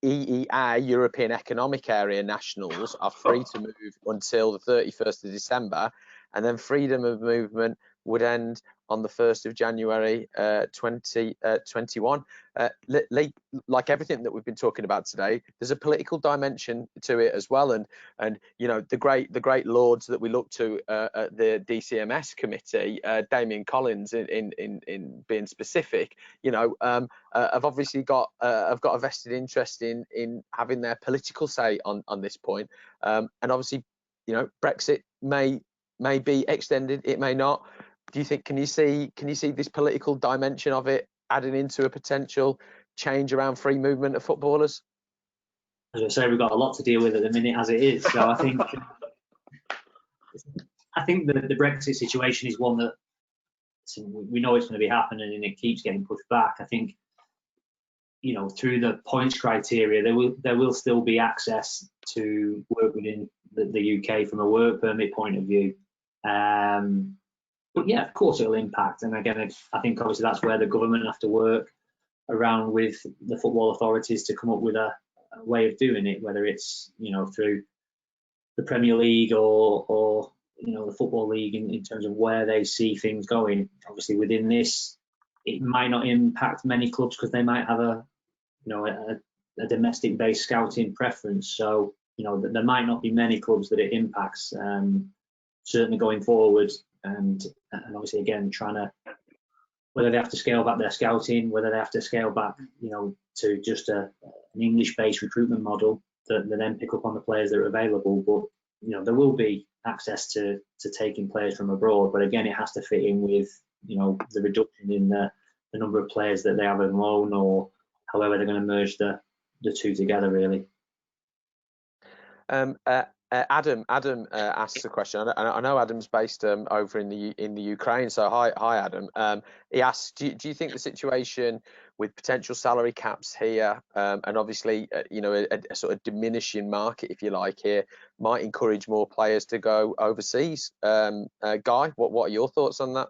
EEA, European Economic Area nationals, are free to move until the 31st of December, and then freedom of movement would end on the 1st of January 2021. Like everything that we've been talking about today, there's a political dimension to it as well, and you know, the great lords that we look to at the DCMS committee, Damien Collins in being specific, you know, have obviously got a vested interest in having their political say on this point, and obviously, you know, Brexit may be extended, it may not. Do you think, can you see this political dimension of it adding into a potential change around free movement of footballers? As I say, we've got a lot to deal with at the minute as it is. So I think the Brexit situation is one that we know it's going to be happening, and it keeps getting pushed back. I think, you know, through the points criteria, there will still be access to work within the UK from a work permit point of view. But yeah, of course it'll impact. And again, I think obviously that's where the government have to work around with the football authorities to come up with a way of doing it, whether it's, you know, through the Premier League or you know, the Football League in terms of where they see things going. Obviously within this, it might not impact many clubs because they might have a, you know, a domestic based scouting preference. So, you know, there might not be many clubs that it impacts, certainly going forward. And obviously again, trying to, whether they have to scale back their scouting, whether they have to scale back, you know, to just an English-based recruitment model that then pick up on the players that are available. But, you know, there will be access to taking players from abroad, but again, it has to fit in with, you know, the reduction in the number of players that they have on loan, or however they're going to merge the two together, really. Adam asks a question. I know Adam's based over in the Ukraine, so hi Adam. He asks, do you think the situation with potential salary caps here, and obviously you know, a sort of diminishing market, if you like, here, might encourage more players to go overseas? Guy, what are your thoughts on that?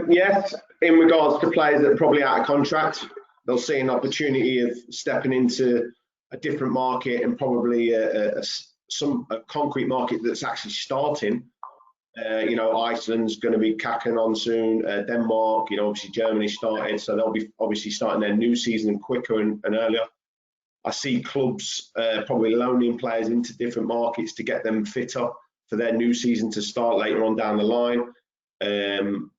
Yes, in regards to players that are probably out of contract, they'll see an opportunity of stepping into a different market, and probably a concrete market that's actually starting. You know, Iceland's going to be kicking on soon. Denmark, you know, obviously Germany started, so they'll be obviously starting their new season quicker and earlier. I see clubs probably loaning players into different markets to get them fitter for their new season to start later on down the line.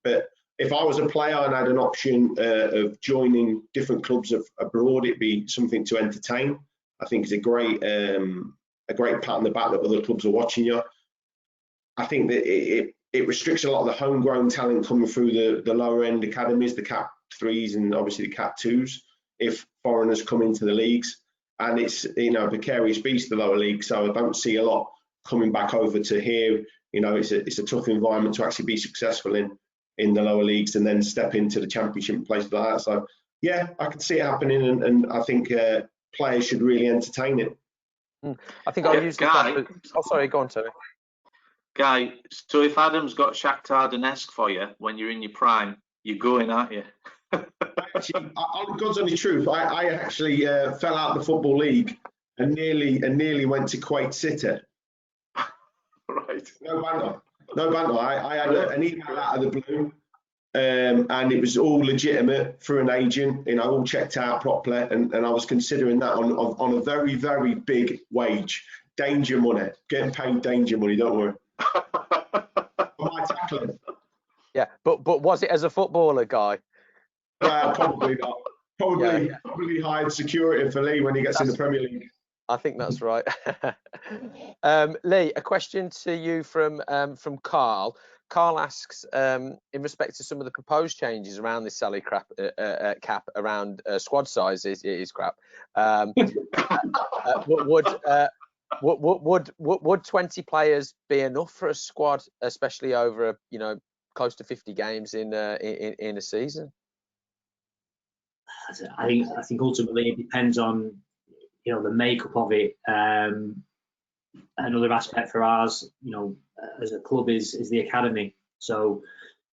But if I was a player and had an option of joining different clubs abroad, it'd be something to entertain. I think it's a great pat on the back that other clubs are watching you. I think that it restricts a lot of the homegrown talent coming through the lower end academies, the Cat 3s and obviously the Cat 2s, if foreigners come into the leagues. And it's, you know, a precarious beast, the lower league. So I don't see a lot coming back over to here. You know, it's a tough environment to actually be successful in the lower leagues and then step into the championship and places like that. So yeah, I can see it happening, and I think players should really entertain it. I think I'll use the oh, sorry, go on, Tony. Guy, so if Adam's got Shakhtar Donetsk for you when you're in your prime, you're going, aren't you? Actually, on God's only truth, I actually fell out of the Football League and nearly went to Kuwait City. Right. No banter. I had an email out of the blue, and it was all legitimate through an agent, you know, all checked out properly, and I was considering that on a very, very big wage, danger money, getting paid danger money. Don't worry. My tackling. Yeah, but was it as a footballer, Guy? Probably not. Probably hired security for Lee when he gets in the Premier League. I think that's right. Lee, a question to you from Carl. Carl asks, in respect to some of the proposed changes around this salary cap around squad sizes, it is crap. Would 20 players be enough for a squad, especially over you know, close to 50 games in a season? I think ultimately it depends on, you know, the makeup of it. Another aspect for ours, you know, as a club is the academy. So,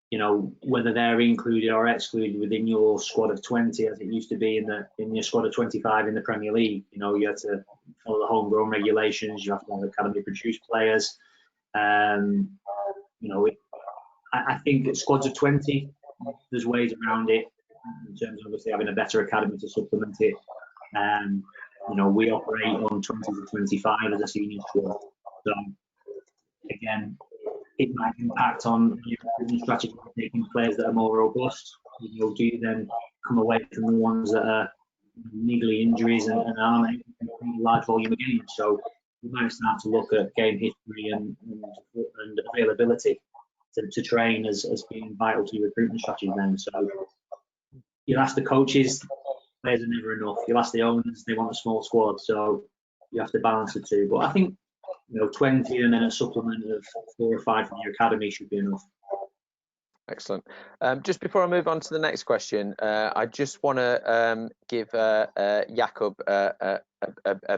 you know, whether they're included or excluded within your squad of 20, as it used to be in your squad of 25 in the Premier League, you know, you have to follow the homegrown regulations. You have to have academy produced players. You know, I think at squads of 20, there's ways around it in terms of obviously having a better academy to supplement it. You know, we operate on 20 to 25 as a senior squad. So again, it might impact on your recruitment strategy, taking players that are more robust. You know, do you then come away from the ones that are niggly injuries and aren't able to complete a large volume of games? So we might start to look at game history and availability to train as being vital to your recruitment strategy then. So you'll ask the coaches, players are never enough. You'll ask the owners, they want a small squad. So you have to balance the two. But I think, you know, 20 and then a supplement of 4 or 5 from your academy should be enough. Excellent. Just before I move on to the next question, I just want to give Jakub a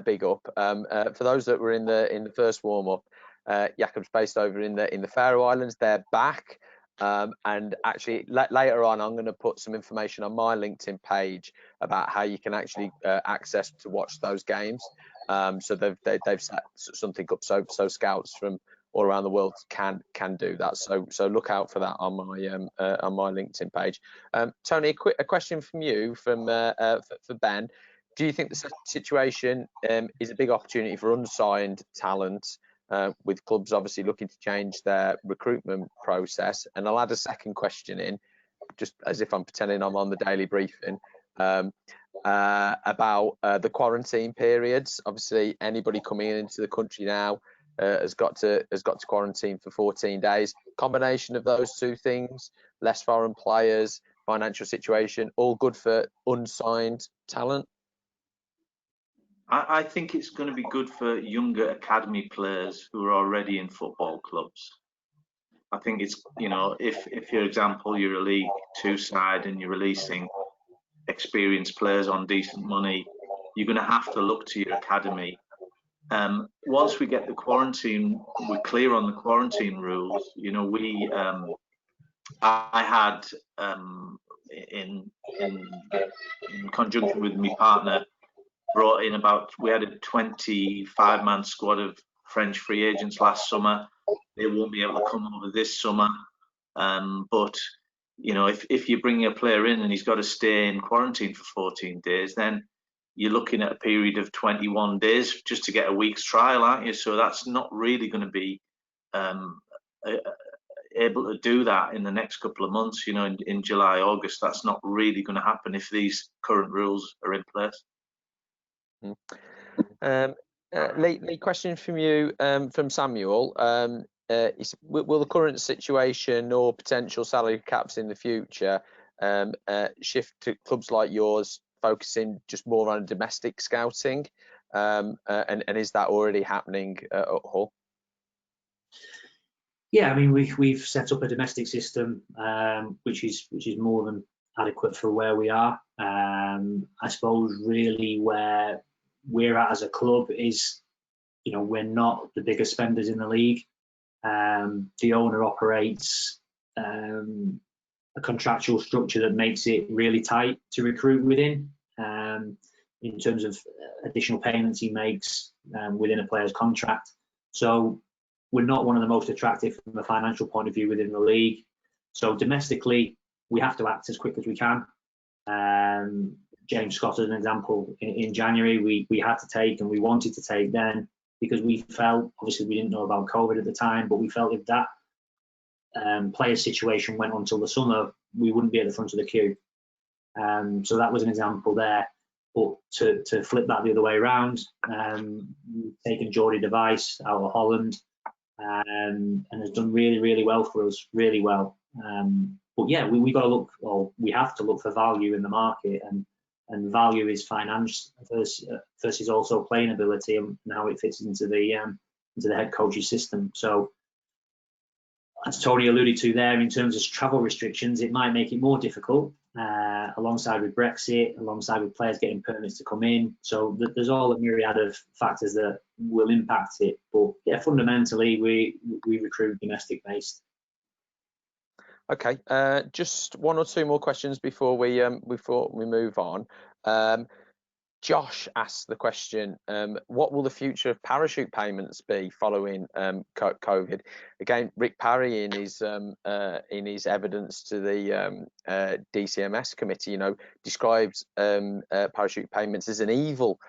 big up. For those that were in the first warm up, Jakob's based over in the Faroe Islands. They're back. And actually later on, I'm going to put some information on my LinkedIn page about how you can actually access to watch those games. So they've set something up so scouts from all around the world can do that. So look out for that on my LinkedIn page. Tony, a question from you for Ben. Do you think the situation is a big opportunity for unsigned talent, with clubs obviously looking to change their recruitment process? And I'll add a second question in, just as if I'm pretending I'm on the daily briefing, about the quarantine periods. Obviously, anybody coming into the country now has got to quarantine for 14 days. Combination of those two things, less foreign players, financial situation, all good for unsigned talent? I think it's going to be good for younger academy players who are already in football clubs. I think it's, if for example, you're a League Two side and you're releasing experienced players on decent money, you're going to have to look to your academy. Once we get the quarantine, we're clear on the quarantine rules. I had in conjunction with my partner, brought in we had a 25-man squad of French free agents last summer. They won't be able to come over this summer. But if you bring a player in and he's got to stay in quarantine for 14 days, then you're looking at a period of 21 days just to get a week's trial, aren't you? So that's not really going to be able to do that in the next couple of months. In July, August, that's not really going to happen if these current rules are in place. Lee, question from you, from Samuel. Will the current situation or potential salary caps in the future shift to clubs like yours focusing just more on domestic scouting? And is that already happening at Hull? Yeah, I mean, we've set up a domestic system, which is more than adequate for where we are. I suppose really where we're at as a club is, we're not the biggest spenders in the league. The owner operates a contractual structure that makes it really tight to recruit within, in terms of additional payments he makes within a player's contract. So we're not one of the most attractive from a financial point of view within the league. So domestically, we have to act as quick as we can. James Scott, as an example, in January, we had to take, and we wanted to take then, because we felt, obviously we didn't know about COVID at the time, but we felt if that player situation went on till the summer, we wouldn't be at the front of the queue. So that was an example there. But to flip that the other way around, we've taken Jordy Device out of Holland, and has done really, really well for us, really well. But yeah, we got to look, or we have to look for value in the market, and value is finance versus also playing ability and how it fits into the head coach's system. So as Tony alluded to there, in terms of travel restrictions, it might make it more difficult, alongside with Brexit, alongside with players getting permits to come in. So there's all a myriad of factors that will impact it. But yeah, fundamentally, we recruit domestic based. Okay, just one or two more questions before we move on. Josh asked the question, what will the future of parachute payments be following COVID? Again, Rick Parry in his evidence to the DCMS committee, describes parachute payments as an evil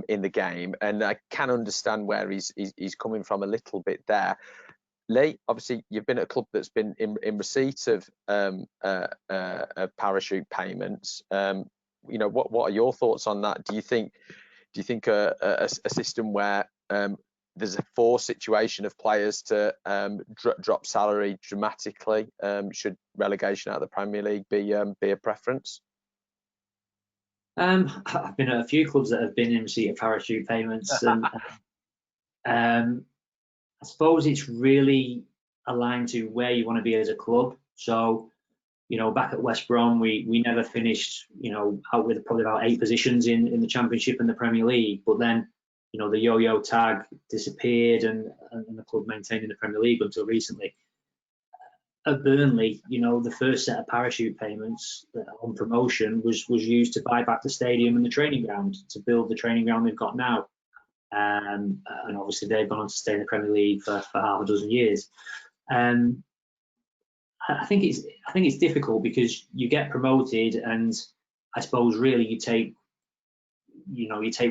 in the game, and I can understand where he's coming from a little bit there. Lee, obviously you've been at a club that's been in receipt of parachute payments. What are your thoughts on that? Do you think a system where there's a forced situation of players to drop salary dramatically, should relegation out of the Premier League be a preference? I've been at a few clubs that have been in receipt of parachute payments, and I suppose it's really aligned to where you want to be as a club. So, back at West Brom, we never finished, out with probably about 8 positions in the Championship and the Premier League. But then you know, the yo-yo tag disappeared and the club maintained in the Premier League until recently. At Burnley, you know, the first set of parachute payments on promotion was used to buy back the stadium and the training ground, to build the training ground they've got now. And obviously they've gone on to stay in the Premier League for half a dozen years. I think it's difficult because you get promoted, and I suppose really you take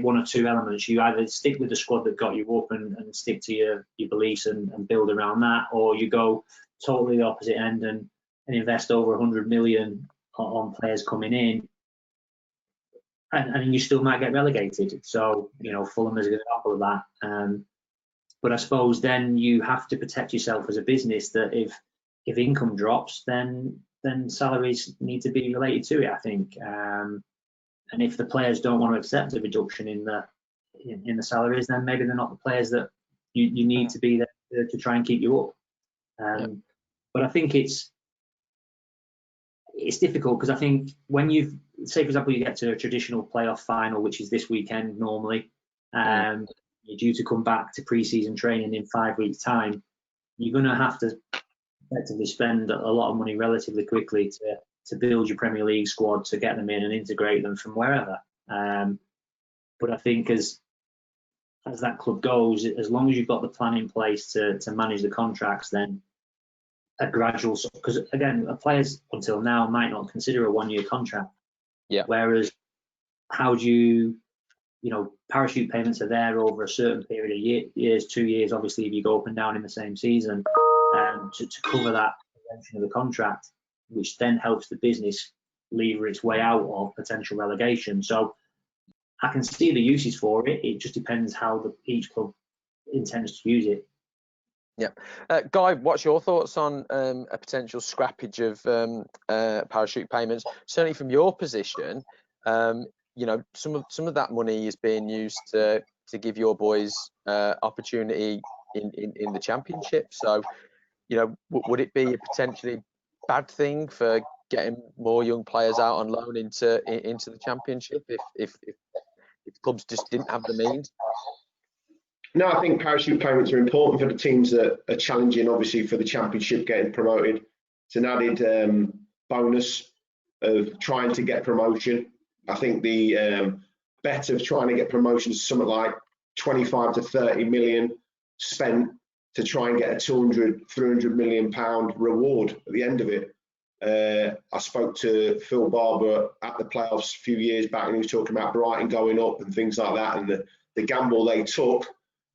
one or two elements. You either stick with the squad that got you up and stick to your beliefs and build around that, or you go totally the opposite end and invest over 100 million on players coming in, and you still might get relegated. So, you know, Fulham is a good example of that. But I suppose then you have to protect yourself as a business, that if income drops, then salaries need to be related to it, I think. And if the players don't want to accept a reduction in the salaries, then maybe they're not the players that you need to be there to try and keep you up. But I think it's difficult, because I think when say for example you get to a traditional playoff final, which is this weekend normally, you're due to come back to pre-season training in 5 weeks' time, you're going to have to effectively spend a lot of money relatively quickly to build your Premier League squad, to get them in and integrate them from wherever. But I think as that club goes, as long as you've got the plan in place to manage the contracts, then a gradual, because again, players until now might not consider a 1-year contract. Yeah. Whereas how do you know, parachute payments are there over a certain period of years, 2 years, obviously, if you go up and down in the same season, to cover that extension of the contract, which then helps the business lever its way out of potential relegation. So I can see the uses for it. It just depends how each club intends to use it. Yeah. Guy, what's your thoughts on a potential scrappage of parachute payments? Certainly from your position, you know, some of that money is being used to give your boys opportunity in the Championship. So, you know, would it be a potentially bad thing for getting more young players out on loan into the Championship if clubs just didn't have the means? No, I think parachute payments are important for the teams that are challenging, obviously, for the Championship getting promoted. It's an added bonus of trying to get promotion. I think the bet of trying to get promotion is something like 25 to 30 million spent to try and get a 200, 300 million pound reward at the end of it. I spoke to Phil Barber at the playoffs a few years back, and he was talking about Brighton going up and things like that, and the gamble they took.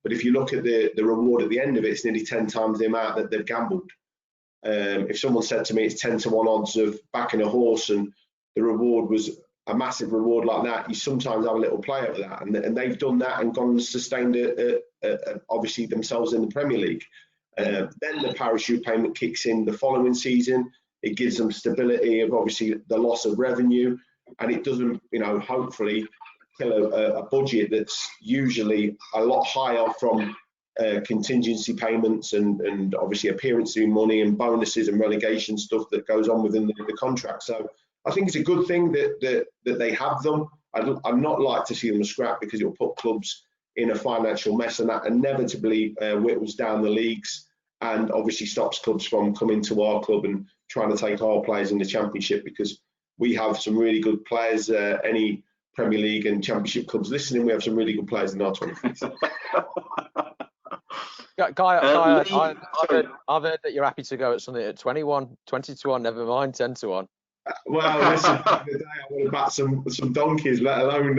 But if you look at the reward at the end of it, it's nearly 10 times the amount that they've gambled. If someone said to me it's 10 to 1 odds of backing a horse and the reward was a massive reward like that, you sometimes have a little play over that. And they've done that and gone and sustained obviously themselves in the Premier League. Then the parachute payment kicks in the following season. It gives them stability of obviously the loss of revenue, and it doesn't, you know, hopefully kill a budget that's usually a lot higher from contingency payments and obviously appearance fee money and bonuses and relegation stuff that goes on within the contract. So I think it's a good thing that they have them. I'd not like to see them scrap, because it'll put clubs in a financial mess, and that inevitably whittles down the leagues and obviously stops clubs from coming to our club and trying to take our players in the Championship, because we have some really good players. Any Premier League and Championship clubs listening, we have some really good players in our 23s. Guy, I've heard that you're happy to go at something at 21, 20 to 1, never mind 10 to 1. Well, listen, back in the day I would have backed some donkeys, let alone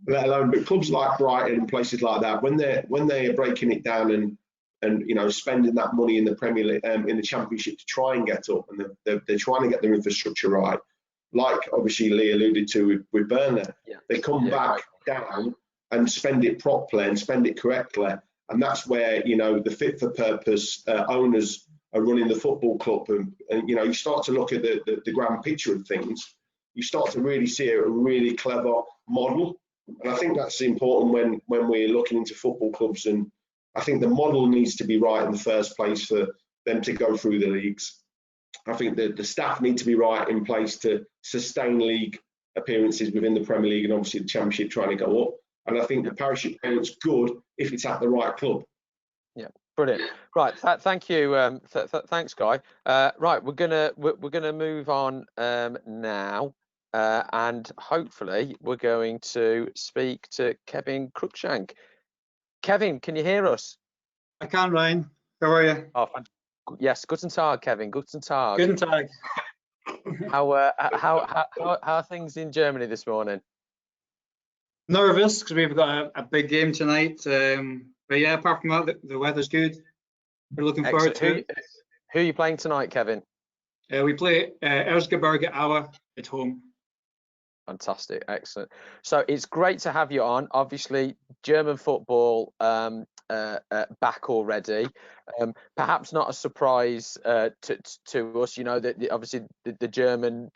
but clubs like Brighton and places like that, when they're breaking it down and you know, spending that money in the Premier League, in the Championship to try and get up, and they're trying to get their infrastructure right, like obviously Lee alluded to with Burnley. They come back down and spend it properly and spend it correctly, and that's where, you know, the fit for purpose owners are running the football club, and you know, you start to look at the grand picture of things. You start to really see a really clever model, and I think that's important when we're looking into football clubs. And I think the model needs to be right in the first place for them to go through the leagues. I think that the staff need to be right in place to sustain league appearances within the Premier League and obviously the Championship trying to go up. And I think the parachute payment's good if it's at the right club. Yeah, brilliant. Right, thank you. Thanks, Guy. Right, we're gonna move on now, and hopefully we're going to speak to Kevin Cruikshank. Kevin, can you hear us? I can, Ryan. How are you? Oh, yes, guten Tag, Kevin. Guten Tag. Guten Tag. How are things in Germany this morning? Nervous because we've got a big game tonight. But yeah, apart from that, the weather's good. We're looking forward to it. Who are you playing tonight, Kevin? We play Erzgebirge Aue at home. Fantastic, excellent. So it's great to have you on. Obviously, German football back already. Perhaps not a surprise to us. You know that obviously the German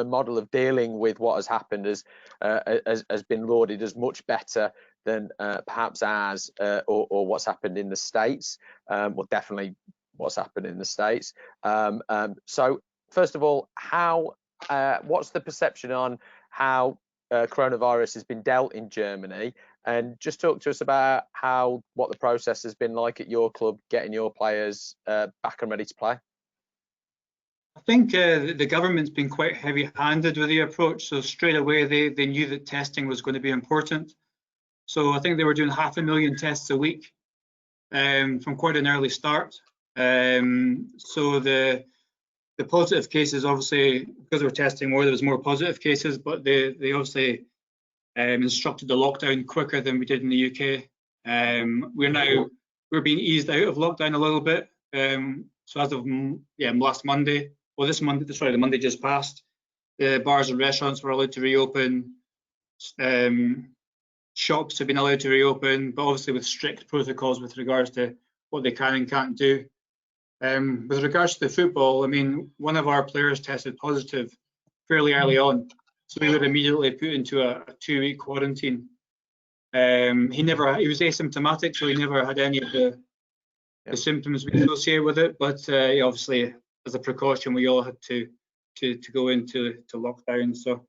model of dealing with what has happened has been lauded as much better than perhaps ours or what's happened in the States. Well, definitely what's happened in the States. So first of all, what's the perception on how coronavirus has been dealt in Germany, and just talk to us about what the process has been like at your club, getting your players back and ready to play. I think the government's been quite heavy-handed with the approach. So straight away they knew that testing was going to be important. So I think they were doing 500,000 tests a week from quite an early start. So the positive cases, obviously, because we're testing more, there was more positive cases, but they obviously instructed the lockdown quicker than we did in the UK. We're being eased out of lockdown a little bit. So as of last Monday, well, this Monday, sorry, the Monday just passed, the bars and restaurants were allowed to reopen. Shops have been allowed to reopen, but obviously with strict protocols with regards to what they can and can't do. With regards to the football, I mean, one of our players tested positive fairly early on, so we were immediately put into a 2-week quarantine. He was asymptomatic, so he never had any of the symptoms we associate with it. But obviously, as a precaution, we all had to go into lockdown. So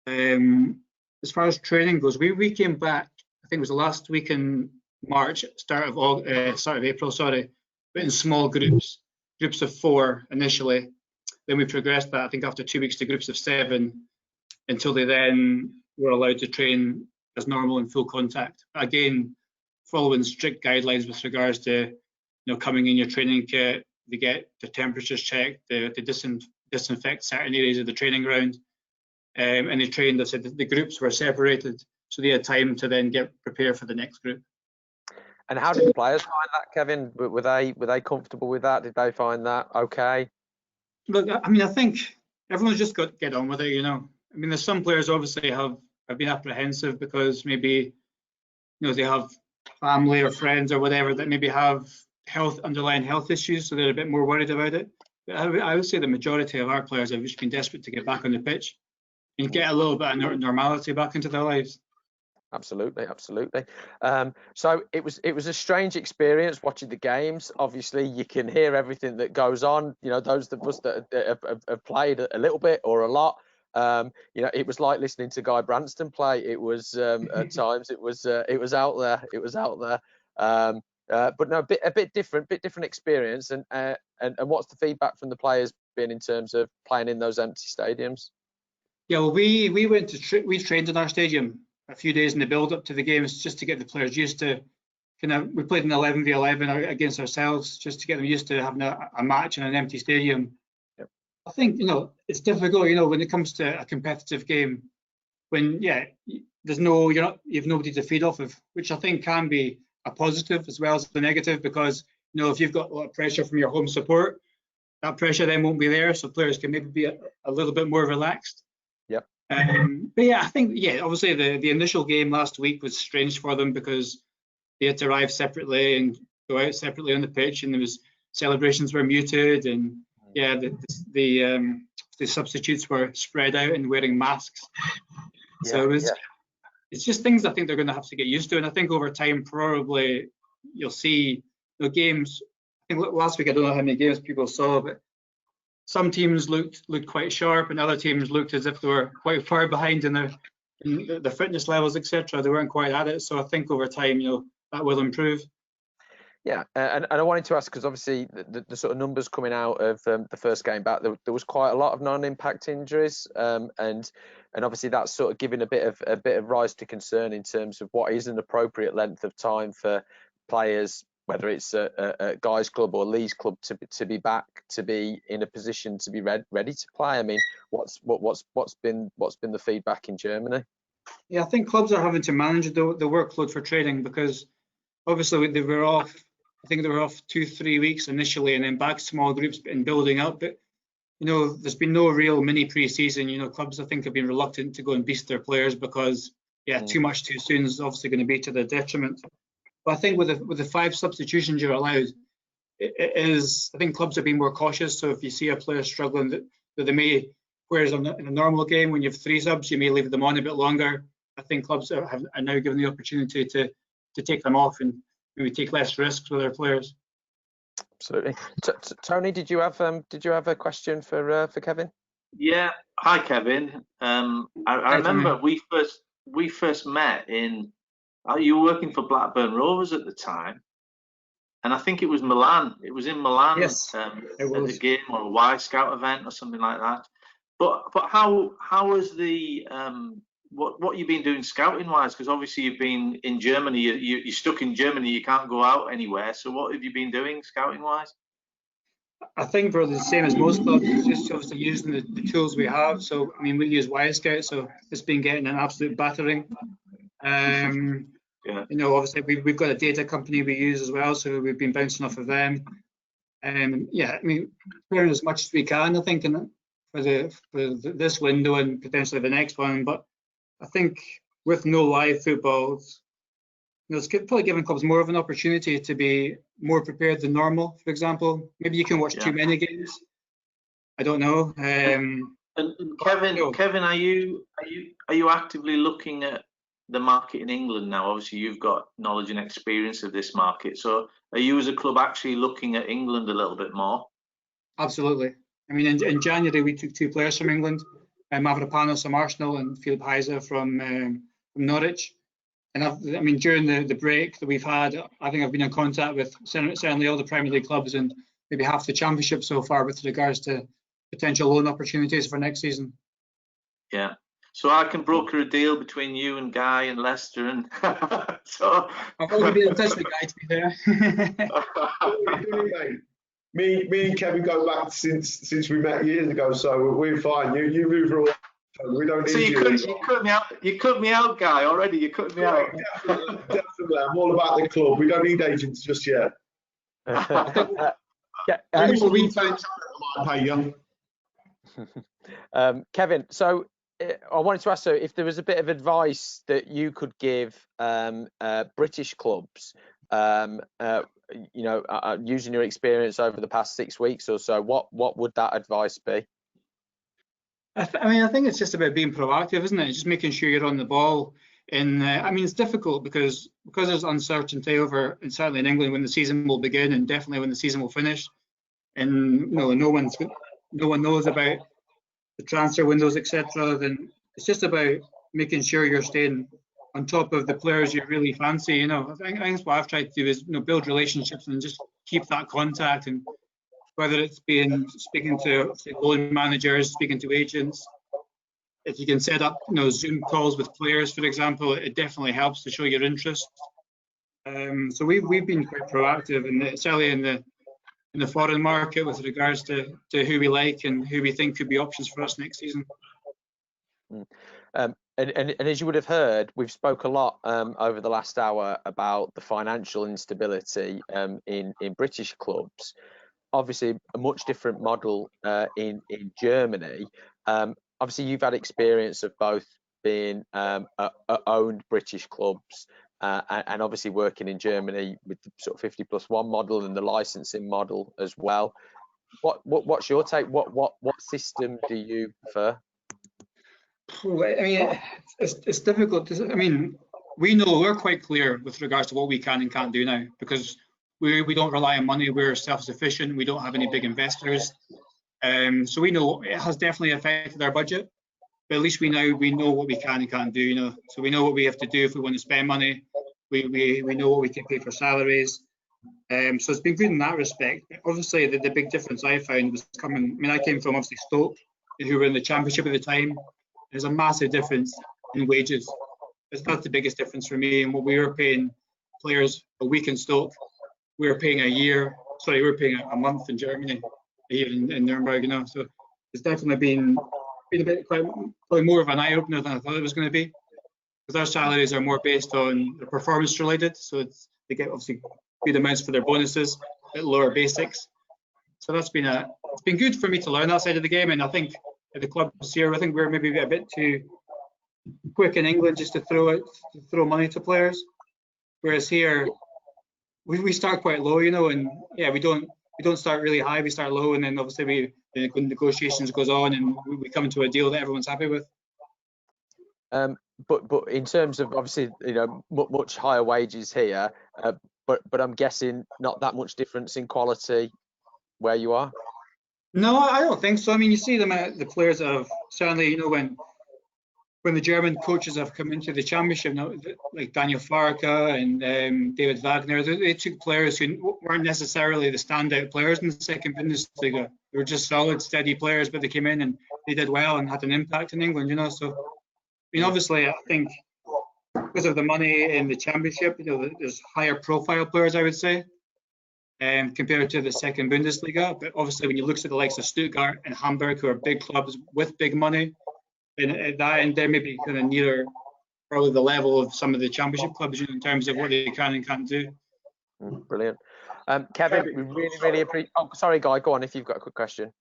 as far as training goes, we came back. I think it was the last week in March, start of April, sorry. But in small groups of 4 initially. Then we progressed that, I think, after 2 weeks to groups of 7, until they then were allowed to train as normal in full contact. Again, following strict guidelines with regards to coming in your training kit, they get the temperatures checked, they disinfect certain areas of the training ground, and they trained. I said the groups were separated, so they had time to then get prepared for the next group. And how did the players find that, Kevin? Were they comfortable with that? Did they find that okay? Look, I mean, I think everyone's just got to get on with it, I mean, there's some players obviously have been apprehensive because maybe, they have family or friends or whatever that maybe have underlying health issues, so they're a bit more worried about it. But I would say the majority of our players have just been desperate to get back on the pitch and get a little bit of normality back into their lives. Absolutely. So it was a strange experience watching the games. Obviously, you can hear everything that goes on. Those of us that have played a little bit or a lot. It was like listening to Guy Branston play. It was at times it was out there. But no, a bit different experience. And what's the feedback from the players been in terms of playing in those empty stadiums? Yeah, well, we trained in our stadium a few days in the build up to the games just to get the players used to we played an 11v11 against ourselves just to get them used to having a match in an empty stadium. Yep. I think it's difficult when it comes to a competitive game when you've nobody to feed off of, which I think can be a positive as well as the negative, because if you've got a lot of pressure from your home support, that pressure then won't be there, so players can maybe be a little bit more relaxed. Yep. But I think obviously the initial game last week was strange for them because they had to arrive separately and go out separately on the pitch, and celebrations were muted, and the substitutes were spread out and wearing masks. It's just things I think they're going to have to get used to, and I think over time probably you'll see the games. I think last week, I don't know how many games people saw, but some teams looked quite sharp, and other teams looked as if they were quite far behind in the fitness levels, etc. They weren't quite at it. So I think over time, that will improve. Yeah, and I wanted to ask, because obviously the sort of numbers coming out of the first game back, there was quite a lot of non-impact injuries, and obviously that's sort of giving a bit of rise to concern in terms of what is an appropriate length of time for players, whether it's a guys club or Lee's club, to be back, to be in a position to be ready to play. I mean, what's been the feedback in Germany? Yeah, I think clubs are having to manage the workload for training, because obviously they were off. I think they were off 2-3 weeks initially, and then back small groups and building up. But there's been no real mini pre-season. Clubs I think have been reluctant to go and beast their players because too much too soon is obviously going to be to their detriment. But I think with the 5 substitutions you're allowed, I think clubs are being more cautious. So if you see a player struggling, that they may, whereas in a normal game when you have 3 subs, you may leave them on a bit longer. I think clubs are now given the opportunity to take them off and maybe take less risks with their players. Absolutely. Tony, did you have a question for Kevin? Yeah. Hi, Kevin. I remember we first met in. You were working for Blackburn Rovers at the time, and I think it was Milan. It was in Milan. Yes, it was. At a game or a Y Scout event or something like that. But how was the what you've been doing scouting wise? Because obviously you've been in Germany. You're stuck in Germany. You can't go out anywhere. So what have you been doing scouting wise? I think probably the same as most clubs, just obviously using the tools we have. So I mean, we use Y Scout, so it's been getting an absolute battering. Obviously we've got a data company we use as well, so we've been bouncing off of them. I mean, preparing as much as we can, I think, for this window and potentially the next one. But I think with no live football, it's probably giving clubs more of an opportunity to be more prepared than normal. For example, maybe you can watch too many games. I don't know. And Kevin, are you actively looking at the market in England now? Obviously, you've got knowledge and experience of this market. So, are you as a club actually looking at England a little bit more? Absolutely. I mean, in January we took 2 players from England, Mavropanos from Arsenal and Philip Heiser from Norwich. And I mean, during the break that we've had, I think I've been in contact with certainly all the Premier League clubs and maybe half the Championship so far with regards to potential loan opportunities for next season. Yeah. So I can broker a deal between you and Guy and Leicester, and so I've already been in touch with Guy, to be fair. Me and Kevin go back since we met years ago, so we're fine. You move away. We don't need you. So you cut me out. You cut me out, Guy. Already, you cut me out. Definitely. I'm all about the club. We don't need agents just yet. Kevin, so I wanted to ask, so if there was a bit of advice that you could give British clubs, using your experience over the past 6 weeks or so, what would that advice be? I think it's just about being proactive, isn't it? Just making sure you're on the ball. And I mean, it's difficult because there's uncertainty over, and certainly in England, when the season will begin, and definitely when the season will finish. And no one knows about the transfer windows, etc. Then it's just about making sure you're staying on top of the players you really fancy. I think that's what I've tried to do is build relationships and just keep that contact. And whether it's speaking to loan managers, speaking to agents, if you can set up Zoom calls with players, for example, it definitely helps to show your interest. So we've been quite proactive, and certainly in the foreign market with regards to who we like and who we think could be options for us next season. And as you would have heard, we've spoke a lot over the last hour about the financial instability in British clubs. Obviously, a much different model in Germany. Obviously, you've had experience of both being owned British clubs and obviously working in Germany with the sort of 50+1 model and the licensing model as well. What's your take? What system do you prefer? I mean, it's difficult. I mean, we're quite clear with regards to what we can and can't do now, because we don't rely on money. We're self-sufficient. We don't have any big investors. So we know it has definitely affected our budget. but at least we know what we can and can't do, you know. So we know what we have to do if we want to spend money. We know what we can pay for salaries. So it's been good in that respect. Obviously, the big difference I found was coming. I mean, I came from obviously Stoke, who were in the Championship at the time. There's a massive difference in wages. That's the biggest difference for me. And what we were paying players a week in Stoke, we were paying we were paying a month in Germany, here in Nuremberg, you know. So it's definitely been a bit probably more of an eye opener than I thought it was going to be, because our salaries are more based on the performance related. So they get obviously good amounts for their bonuses, a bit lower basics. So it's been good for me to learn that side of the game. And I think at the clubs here, I think we're maybe a bit too quick in England just to throw money to players, whereas here we start quite low, you know, and yeah, we don't start really high, we start low, and then obviously the negotiations goes on and we come to a deal that everyone's happy with. But in terms of obviously, you know, much higher wages here, but I'm guessing not that much difference in quality where you are. No, I don't think so. I mean, you see the players that have certainly, you know, when the German coaches have come into the Championship, like Daniel Farke and David Wagner, they took players who weren't necessarily the standout players in the second Bundesliga. They were just solid, steady players, but they came in and they did well and had an impact in England, you know. So, I mean, obviously, I think because of the money in the Championship, you know, there's higher profile players, I would say, compared to the second Bundesliga. But obviously, when you look at the likes of Stuttgart and Hamburg, who are big clubs with big money, and they're maybe kind of near probably the level of some of the Championship clubs, you know, in terms of what they can and can't do. Brilliant. Kevin, we really appreciate. Oh, sorry, Guy, go on if you've got a quick question.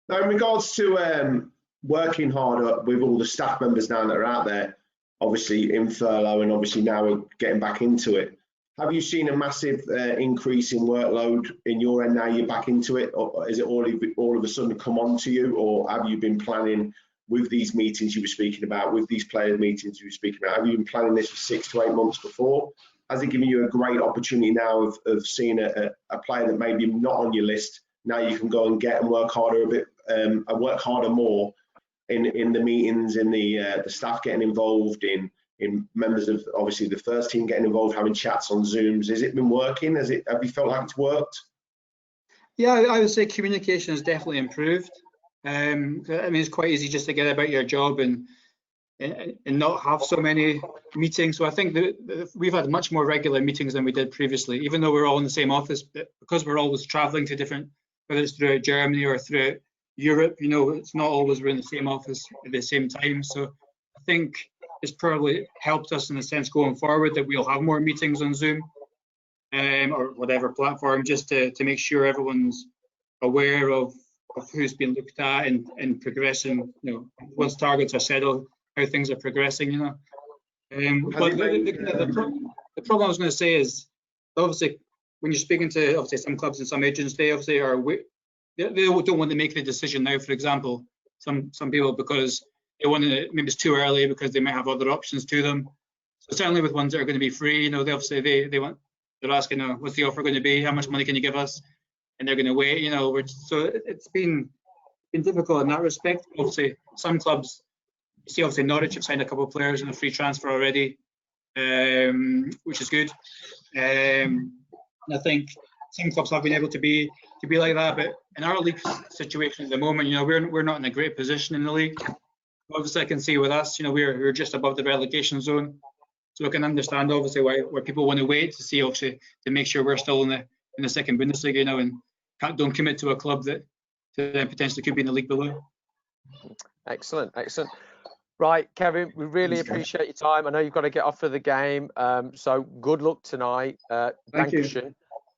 Now, in regards to working harder with all the staff members now that are out there, obviously in furlough and obviously now we're getting back into it, have you seen a massive increase in workload in your end now you're back into it, or is it all of a sudden come on to you, or have you been planning with these meetings you were speaking about, with these player meetings you were speaking about, have you been planning this for 6 to 8 months before? Has it given you a great opportunity now of seeing a player that maybe not on your list, now you can go and get and work harder a bit, and work harder more in the meetings, in the staff getting involved, in members of obviously the first team getting involved, having chats on Zooms? Has it been working? Have you felt like it's worked? Yeah, I would say communication has definitely improved. I mean, it's quite easy just to get about your job and not have so many meetings. So I think that we've had much more regular meetings than we did previously, even though we're all in the same office, but because we're always traveling to different, whether it's throughout Germany or throughout Europe, you know, it's not always we're in the same office at the same time. So I think it's probably helped us in a sense going forward that we'll have more meetings on Zoom or whatever platform, just to make sure everyone's aware of who's been looked at and progressing, you know, once targets are settled, how things are progressing, you know. But the problem I was going to say is, obviously, when you're speaking to obviously some clubs and some agents, they obviously they don't want to make the decision now. For example, some people, because they want to, maybe it's too early because they might have other options to them. So certainly with ones that are going to be free, you know, they're asking, what's the offer going to be? How much money can you give us? And they're going to wait, you know. So it's been difficult in that respect. Obviously, some clubs, you see, obviously Norwich have signed a couple of players in a free transfer already, which is good. And I think some clubs have been able to be like that. But in our league situation at the moment, you know, we're not in a great position in the league. Obviously, I can see with us, you know, we're just above the relegation zone, so I can understand obviously why people want to wait to see, obviously, to make sure we're still in the second Bundesliga, you know, and don't commit to a club that potentially could be in the league below. Excellent. Right, Kevin, we really appreciate your time. I know you've got to get off for the game, so good luck tonight. Thank you.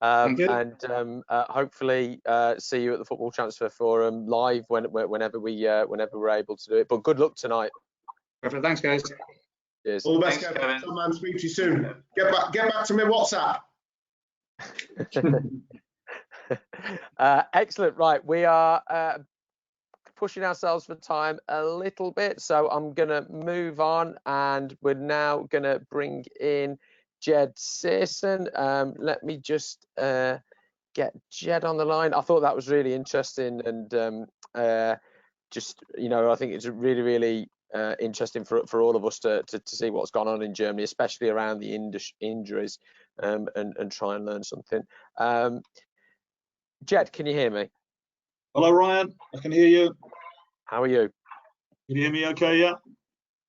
Thank you. And hopefully see you at the Football Transfer Forum live whenever we're able to do it. But good luck tonight. Perfect. Thanks, guys. Cheers. All the best, Kevin. Man, speak to you soon. Get back to me WhatsApp. Excellent. Right, we are pushing ourselves for time a little bit, so I'm gonna move on, and we're now gonna bring in Jed Searson. Let me just get Jed on the line. I thought that was really interesting, and just, you know, I think it's really interesting for all of us to see what's gone on in Germany, especially around the injuries, and try and learn something. Jed, can you hear me? Hello, Ryan. I can hear you. How are you? Can you hear me okay, yeah?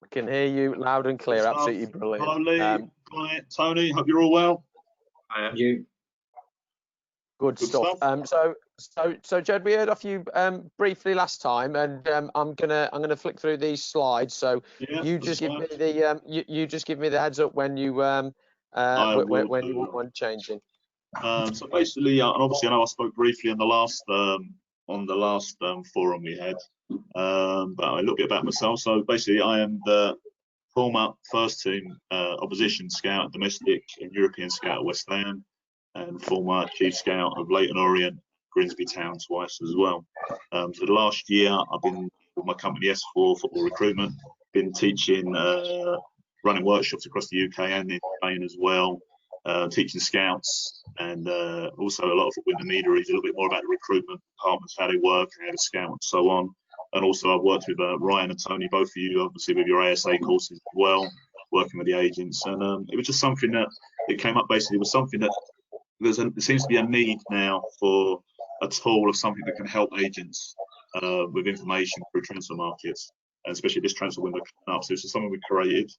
I can hear you loud and clear. Absolutely brilliant. Hello, Lee. Hi, Tony. Hope you're all well. You. Good stuff. So Jed, we heard off you briefly last time, and I'm gonna flick through these slides. So Yeah, you just give me the you just give me the heads up when you when you want changing. So basically, and obviously I know I spoke briefly on the last forum we had, but a little bit about myself. So basically, I am the former first team opposition scout, domestic and European scout at West Ham, and former chief scout of Leyton Orient, Grimsby Town twice as well. So the last year I've been with my company S4 Football Recruitment, been teaching, running workshops across the UK and in Spain as well, teaching scouts, and also a lot of football intermediaries, a little bit more about the recruitment departments, how they work, how to scout and so on. And also I've worked with Ryan and Tony, both of you obviously with your ASA courses as well, working with the agents. And it was just something that it came up basically, was something that there seems to be a need now for a tool of something that can help agents with information through transfer markets, and especially this transfer window coming up. So this is something we created.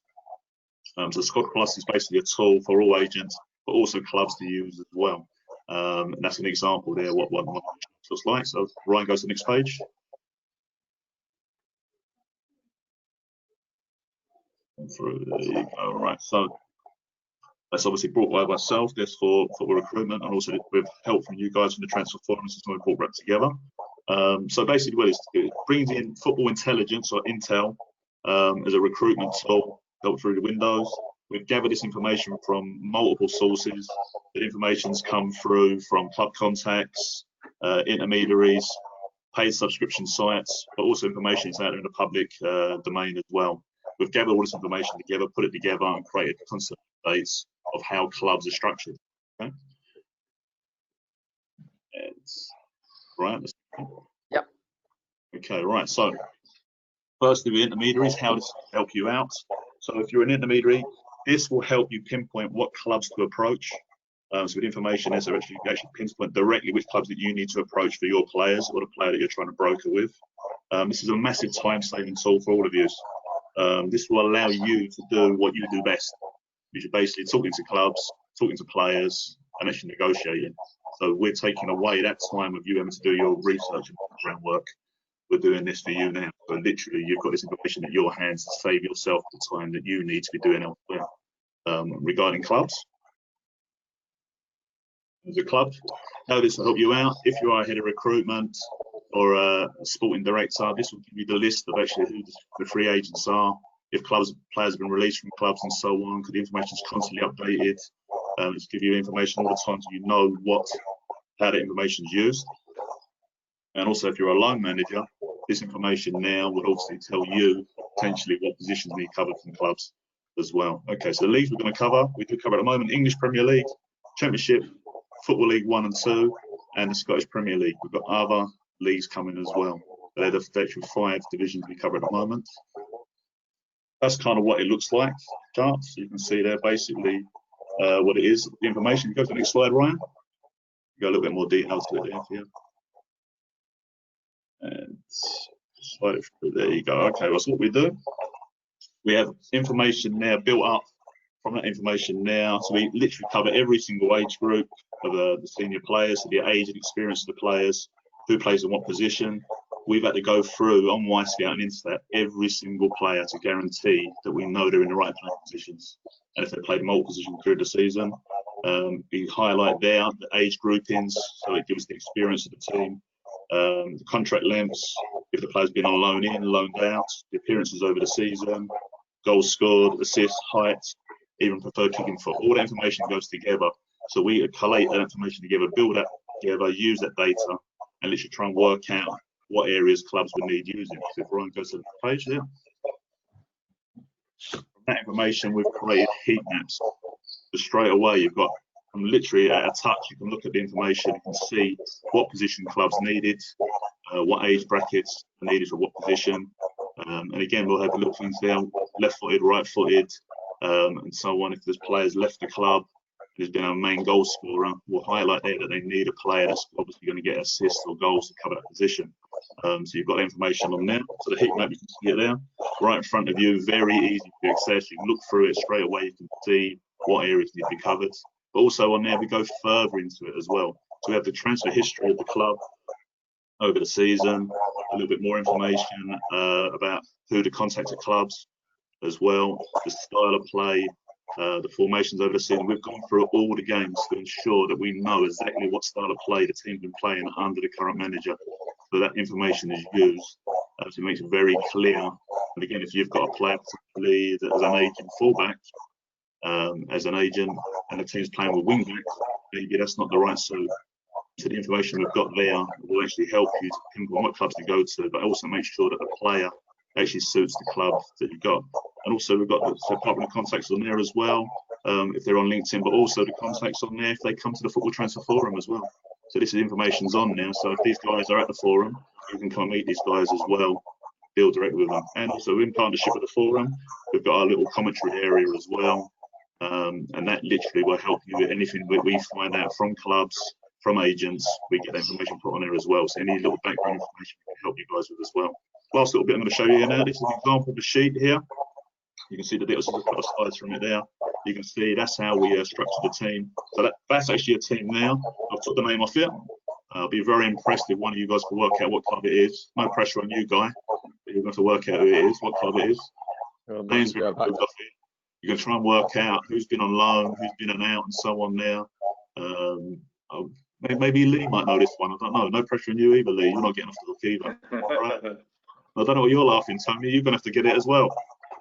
So Squad Plus is basically a tool for all agents, but also clubs to use as well. And that's an example there what one looks like. So Ryan, goes to the next page. There you go. Right. So that's obviously brought by myself, this for football recruitment, and also with help from you guys from the transfer forum system we brought that together. So basically what it brings in football intelligence or intel as a recruitment tool built through the windows. We've gathered this information from multiple sources. The information's come through from club contacts, intermediaries, paid subscription sites, but also information is out there in the public domain as well. We've gathered all this information together, put it together, and created concept updates of how clubs are structured. Okay. Right. Yep. Okay. Right. So, firstly, with intermediaries, how does it help you out? So, if you're an intermediary, this will help you pinpoint what clubs to approach. So, with information, there's actually you actually pinpoint directly which clubs that you need to approach for your players or the player that you're trying to broker with. This is a massive time-saving tool for all of you. This will allow you to do what you do best, which is basically talking to clubs, talking to players, and actually negotiating. So we're taking away that time of you having to do your research and background work. We're doing this for you now. So literally, you've got this information at your hands to save yourself the time that you need to be doing elsewhere. Regarding clubs, as a club, how this will help you out. If you are a head of recruitment or a sporting director, this will give you the list of actually who the free agents are, if players have been released from clubs and so on, because the information is constantly updated. It's give you information all the time so you know how the information is used. And also if you're a loan manager, this information now would obviously tell you potentially what positions need covered from clubs as well. Okay, so the leagues we're going to cover, we do cover at the moment English Premier League, Championship, Football League 1 and 2, and the Scottish Premier League. We've got other leagues coming as well. They're the actual 5 divisions we cover at the moment. That's kind of what it looks like, charts. You can see there basically what it is. The information, go to the next slide, Ryan. Go a little bit more detail to it there for you. And slide it through. There you go. Okay, well, so what we do, we have information now built up from that information now. So we literally cover every single age group of the senior players, so the age and experience of the players, who plays in what position. We've had to go through on Scout and Instat every single player to guarantee that we know they're in the right playing positions. And if they played multiple positions through the season, we highlight there the age groupings, so it gives the experience of the team, the contract lengths, if the player's been on loan in, loaned out, the appearances over the season, goals scored, assists, heights, even preferred kicking foot. All that information goes together. So we collate that information together, build that together, use that data, and literally try and work out what areas clubs would need using. So if Ryan goes to the page there, from that information we've created heat maps. So straight away you've got, from literally at a touch, you can look at the information, you can see what position clubs needed, what age brackets are needed for what position. And again, we'll have a look things there, left-footed, right-footed, and so on. If there's players left the club, who's been our main goal scorer, we'll highlight there that they need a player that's obviously going to get assists or goals to cover that position. So you've got information on there. So the heat map, you can see it there, right in front of you, very easy to access. You can look through it straight away. You can see what areas need to be covered. But also on there, we go further into it as well. So we have the transfer history of the club over the season, a little bit more information about who to contact at clubs as well, the style of play, the formations over the season. We've gone through all the games to ensure that we know exactly what style of play the team's been playing under the current manager. So that information is used to make it very clear. And again, if you've got a player particularly that as an agent fullback, as an agent, and the team's playing with wing backs, maybe that's not the right suit. So the information we've got there will actually help you to pinpoint what clubs to go to, but also make sure that the player actually suits the club that you've got. And also we've got the department of contacts on there as well, if they're on LinkedIn, but also the contacts on there if they come to the Football Transfer Forum as well. So this information's on there. So if these guys are at the forum, you can come and meet these guys as well, deal directly with them. And also in partnership with the forum, we've got our little commentary area as well. And that literally will help you with anything that we find out from clubs, from agents. We get that information put on there as well. So any little background information we can help you guys with as well. Last little bit I'm going to show you now. This is an example of the sheet here. You can see the little couple of slides from it there. You can see that's how we structure the team. So that's actually a team now. I've took the name off it. I'll be very impressed if one of you guys can work out what club it is. No pressure on you, Guy. But you're going to work out who it is, what club it is. Names are off it. You can try and work out who's been on loan, who's been an out, and so on there. Maybe Lee might know this one. I don't know. No pressure on you either, Lee. You're not getting off the hook either. Right? I don't know what you're laughing, Tony. You're going to have to get it as well.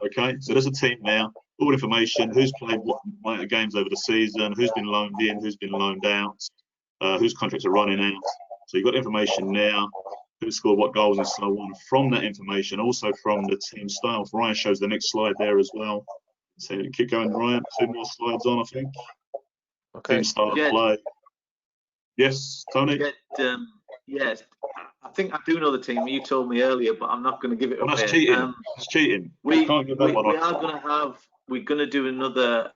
Okay, so there's a team now, all information, who's played what games over the season, who's been loaned in, who's been loaned out, whose contracts are running out. So you've got information now, who scored what goals and so on. From that information, also from the team style. Ryan shows the next slide there as well. So keep going, Ryan. 2 more slides on, I think. Okay. Team style of play. Yes, Tony? Yes, I think I do know the team. You told me earlier, but I'm not going to give it away. That's cheating. It's cheating. We're going to do another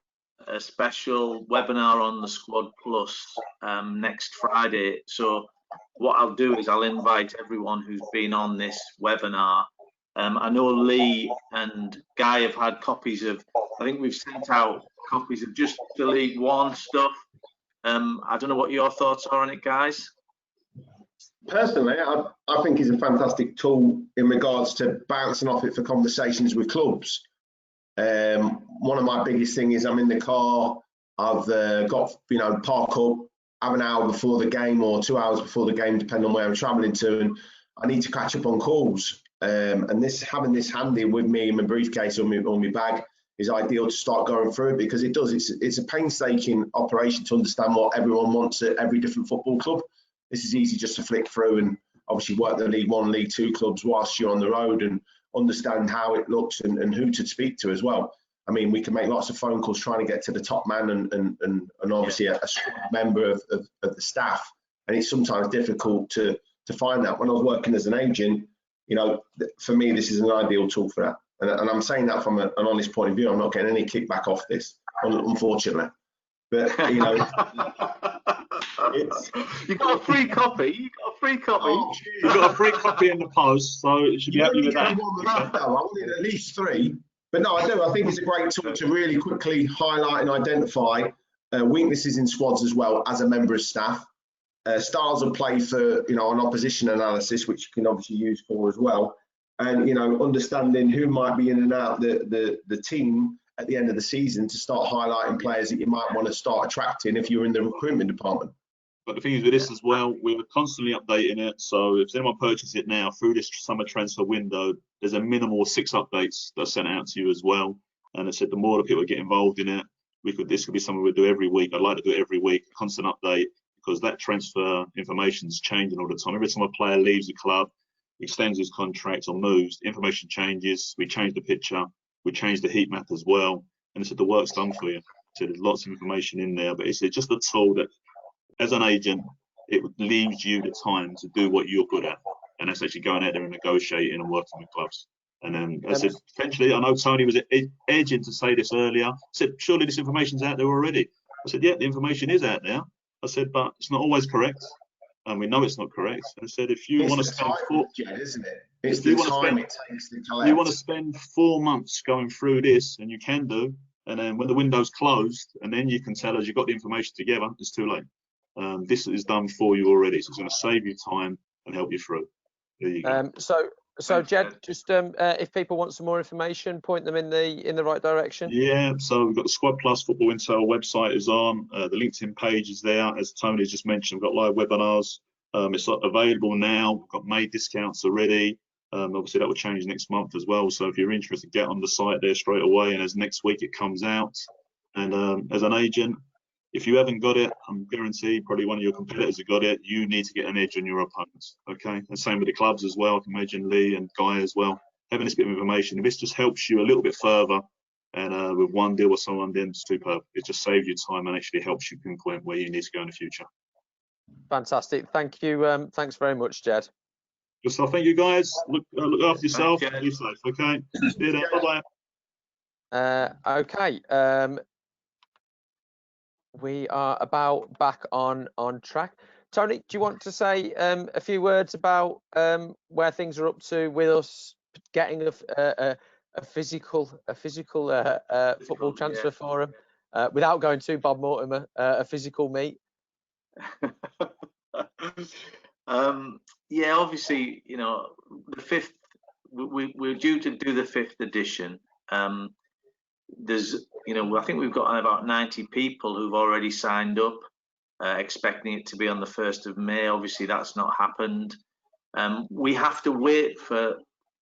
special webinar on the Squad Plus next Friday. So what I'll do is I'll invite everyone who's been on this webinar. I know Lee and Guy have had copies of, I think we've sent out copies of just the League One stuff. I don't know what your thoughts are on it, guys. Personally, I think it's a fantastic tool in regards to bouncing off it for conversations with clubs. One of my biggest things is I'm in the car, I've got, park up, have an hour before the game or 2 hours before the game, depending on where I'm travelling to, and I need to catch up on calls. And having this handy with me in my briefcase or my bag is ideal to start going through it, because it's a painstaking operation to understand what everyone wants at every different football club. This is easy just to flick through and obviously work the League One, League Two clubs whilst you're on the road and understand how it looks and who to speak to as well. I mean, we can make lots of phone calls trying to get to the top man and obviously a member of the staff, and it's sometimes difficult to find that. When I was working as an agent, for me, this is an ideal tool for that. And I'm saying that from an honest point of view. I'm not getting any kickback off this, unfortunately. But, you got a free copy. Oh, you got a free copy in the post, so you should be happy with that. I wanted at least 3. But no, I do. I think it's a great tool to really quickly highlight and identify weaknesses in squads as well as a member of staff. Styles of play for, an opposition analysis, which you can obviously use for as well. And, understanding who might be in and out the team at the end of the season to start highlighting players that you might want to start attracting if you're in the recruitment department. But the thing is with this as well, we're constantly updating it. So if anyone purchases it now through this summer transfer window, there's a minimal 6 updates that are sent out to you as well. And I said the more the people get involved in it, this could be something we do every week. I'd like to do it every week, constant update, because that transfer information is changing all the time. Every time a player leaves the club, extends his contract or moves, information changes. We change the picture, we change the heat map as well. And so the work's done for you. So there's lots of information in there, but it's just a tool that, as an agent, it leaves you the time to do what you're good at, and that's actually going out there and negotiating and working with clubs. And then I said, potentially, I know Tony was edging to say this earlier. I said, surely this information's out there already. I said, yeah, the information is out there. I said, but it's not always correct. And we know it's not correct. And I said, if you want to spend isn't it? It's the time it takes to collect. You want to spend 4 months going through this, and you can do. And then when the window's closed, and then you can tell us you've got the information together, it's too late. This is done for you already. So it's going to save you time and help you through. There you go. So Jed, just if people want some more information, point them in the right direction. Yeah, so we've got the Squad Plus Football Intel website is on. The LinkedIn page is there. As Tony just mentioned, we've got live webinars. It's available now. We've got May discounts already. Obviously, that will change next month as well. So if you're interested, get on the site there straight away. And as next week it comes out. And as an agent, if you haven't got it, I'm guaranteed probably one of your competitors have got it. You need to get an edge on your opponents. Okay, and same with the clubs as well. I can imagine Lee and Guy as well. Having this bit of information, if this just helps you a little bit further, and with one deal or someone, then superb. It just saves you time and actually helps you pinpoint where you need to go in the future. Fantastic. Thank you. Thanks very much, Jed. Good stuff. Thank you, guys. Look after yourself. Be safe. Okay. See you then. Bye bye. Okay. We are about back on track. Tony, do you want to say a few words about where things are up to with us getting a physical football transfer forum without going to Bob Mortimer, a physical meet? Yeah, obviously, you know, the 5th, we're due to do the 5th edition. There's, you know, I think we've got about 90 people who've already signed up, expecting it to be on the 1st of May. Obviously, that's not happened. We have to wait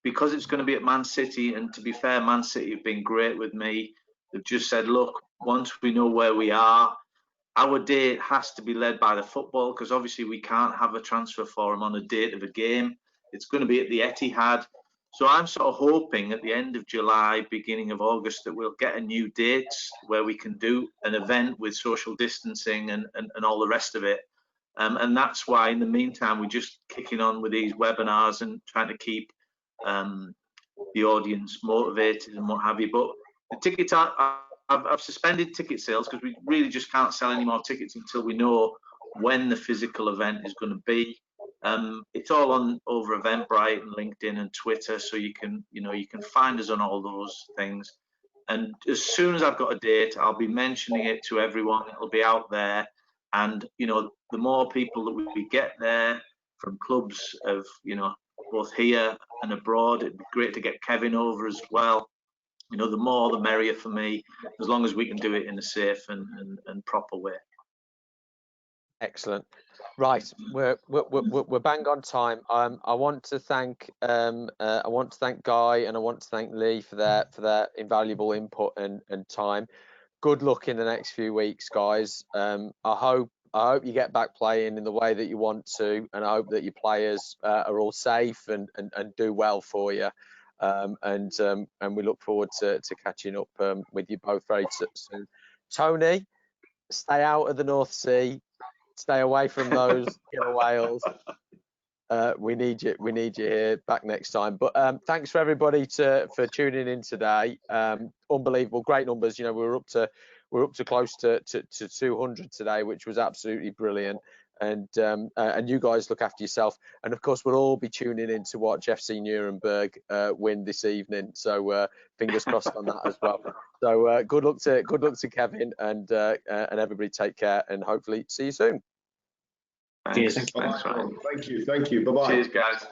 because it's going to be at Man City, and to be fair, Man City have been great with me. They've just said, look, once we know where we are, our date has to be led by the football, because obviously we can't have a transfer forum on a date of a game. It's going to be at the Etihad. So I'm sort of hoping at the end of July, beginning of August, that we'll get a new date where we can do an event with social distancing and all the rest of it. And that's why in the meantime, we're just kicking on with these webinars and trying to keep the audience motivated and what have you. But the tickets I've suspended ticket sales because we really just can't sell any more tickets until we know when the physical event is going to be. It's all on over Eventbrite and LinkedIn and Twitter, so you can find us on all those things. And as soon as I've got a date, I'll be mentioning it to everyone. It'll be out there, and you know, the more people that we get there from clubs of, you know, both here and abroad, it'd be great to get Kevin over as well. You know, the more the merrier for me, as long as we can do it in a safe and proper way. Excellent. Right, we're bang on time. I want to thank Guy and I want to thank Lee for their invaluable input and time. Good luck in the next few weeks, guys. I hope you get back playing in the way that you want to, and I hope that your players are all safe and do well for you. And we look forward to catching up with you both very soon. Tony, stay out of the North Sea. Stay away from those killer whales. We need you here back next time. But thanks for everybody for tuning in today. Unbelievable, great numbers. You know, we're up to close to 200 today, which was absolutely brilliant. And you guys look after yourself. And of course, we'll all be tuning in to watch FC Nuremberg win this evening. So fingers crossed on that as well. So good luck to Kevin and everybody. Take care and hopefully see you soon. Thanks. Cheers. Thanks, Ryan. Thank you. Bye bye. Cheers, guys.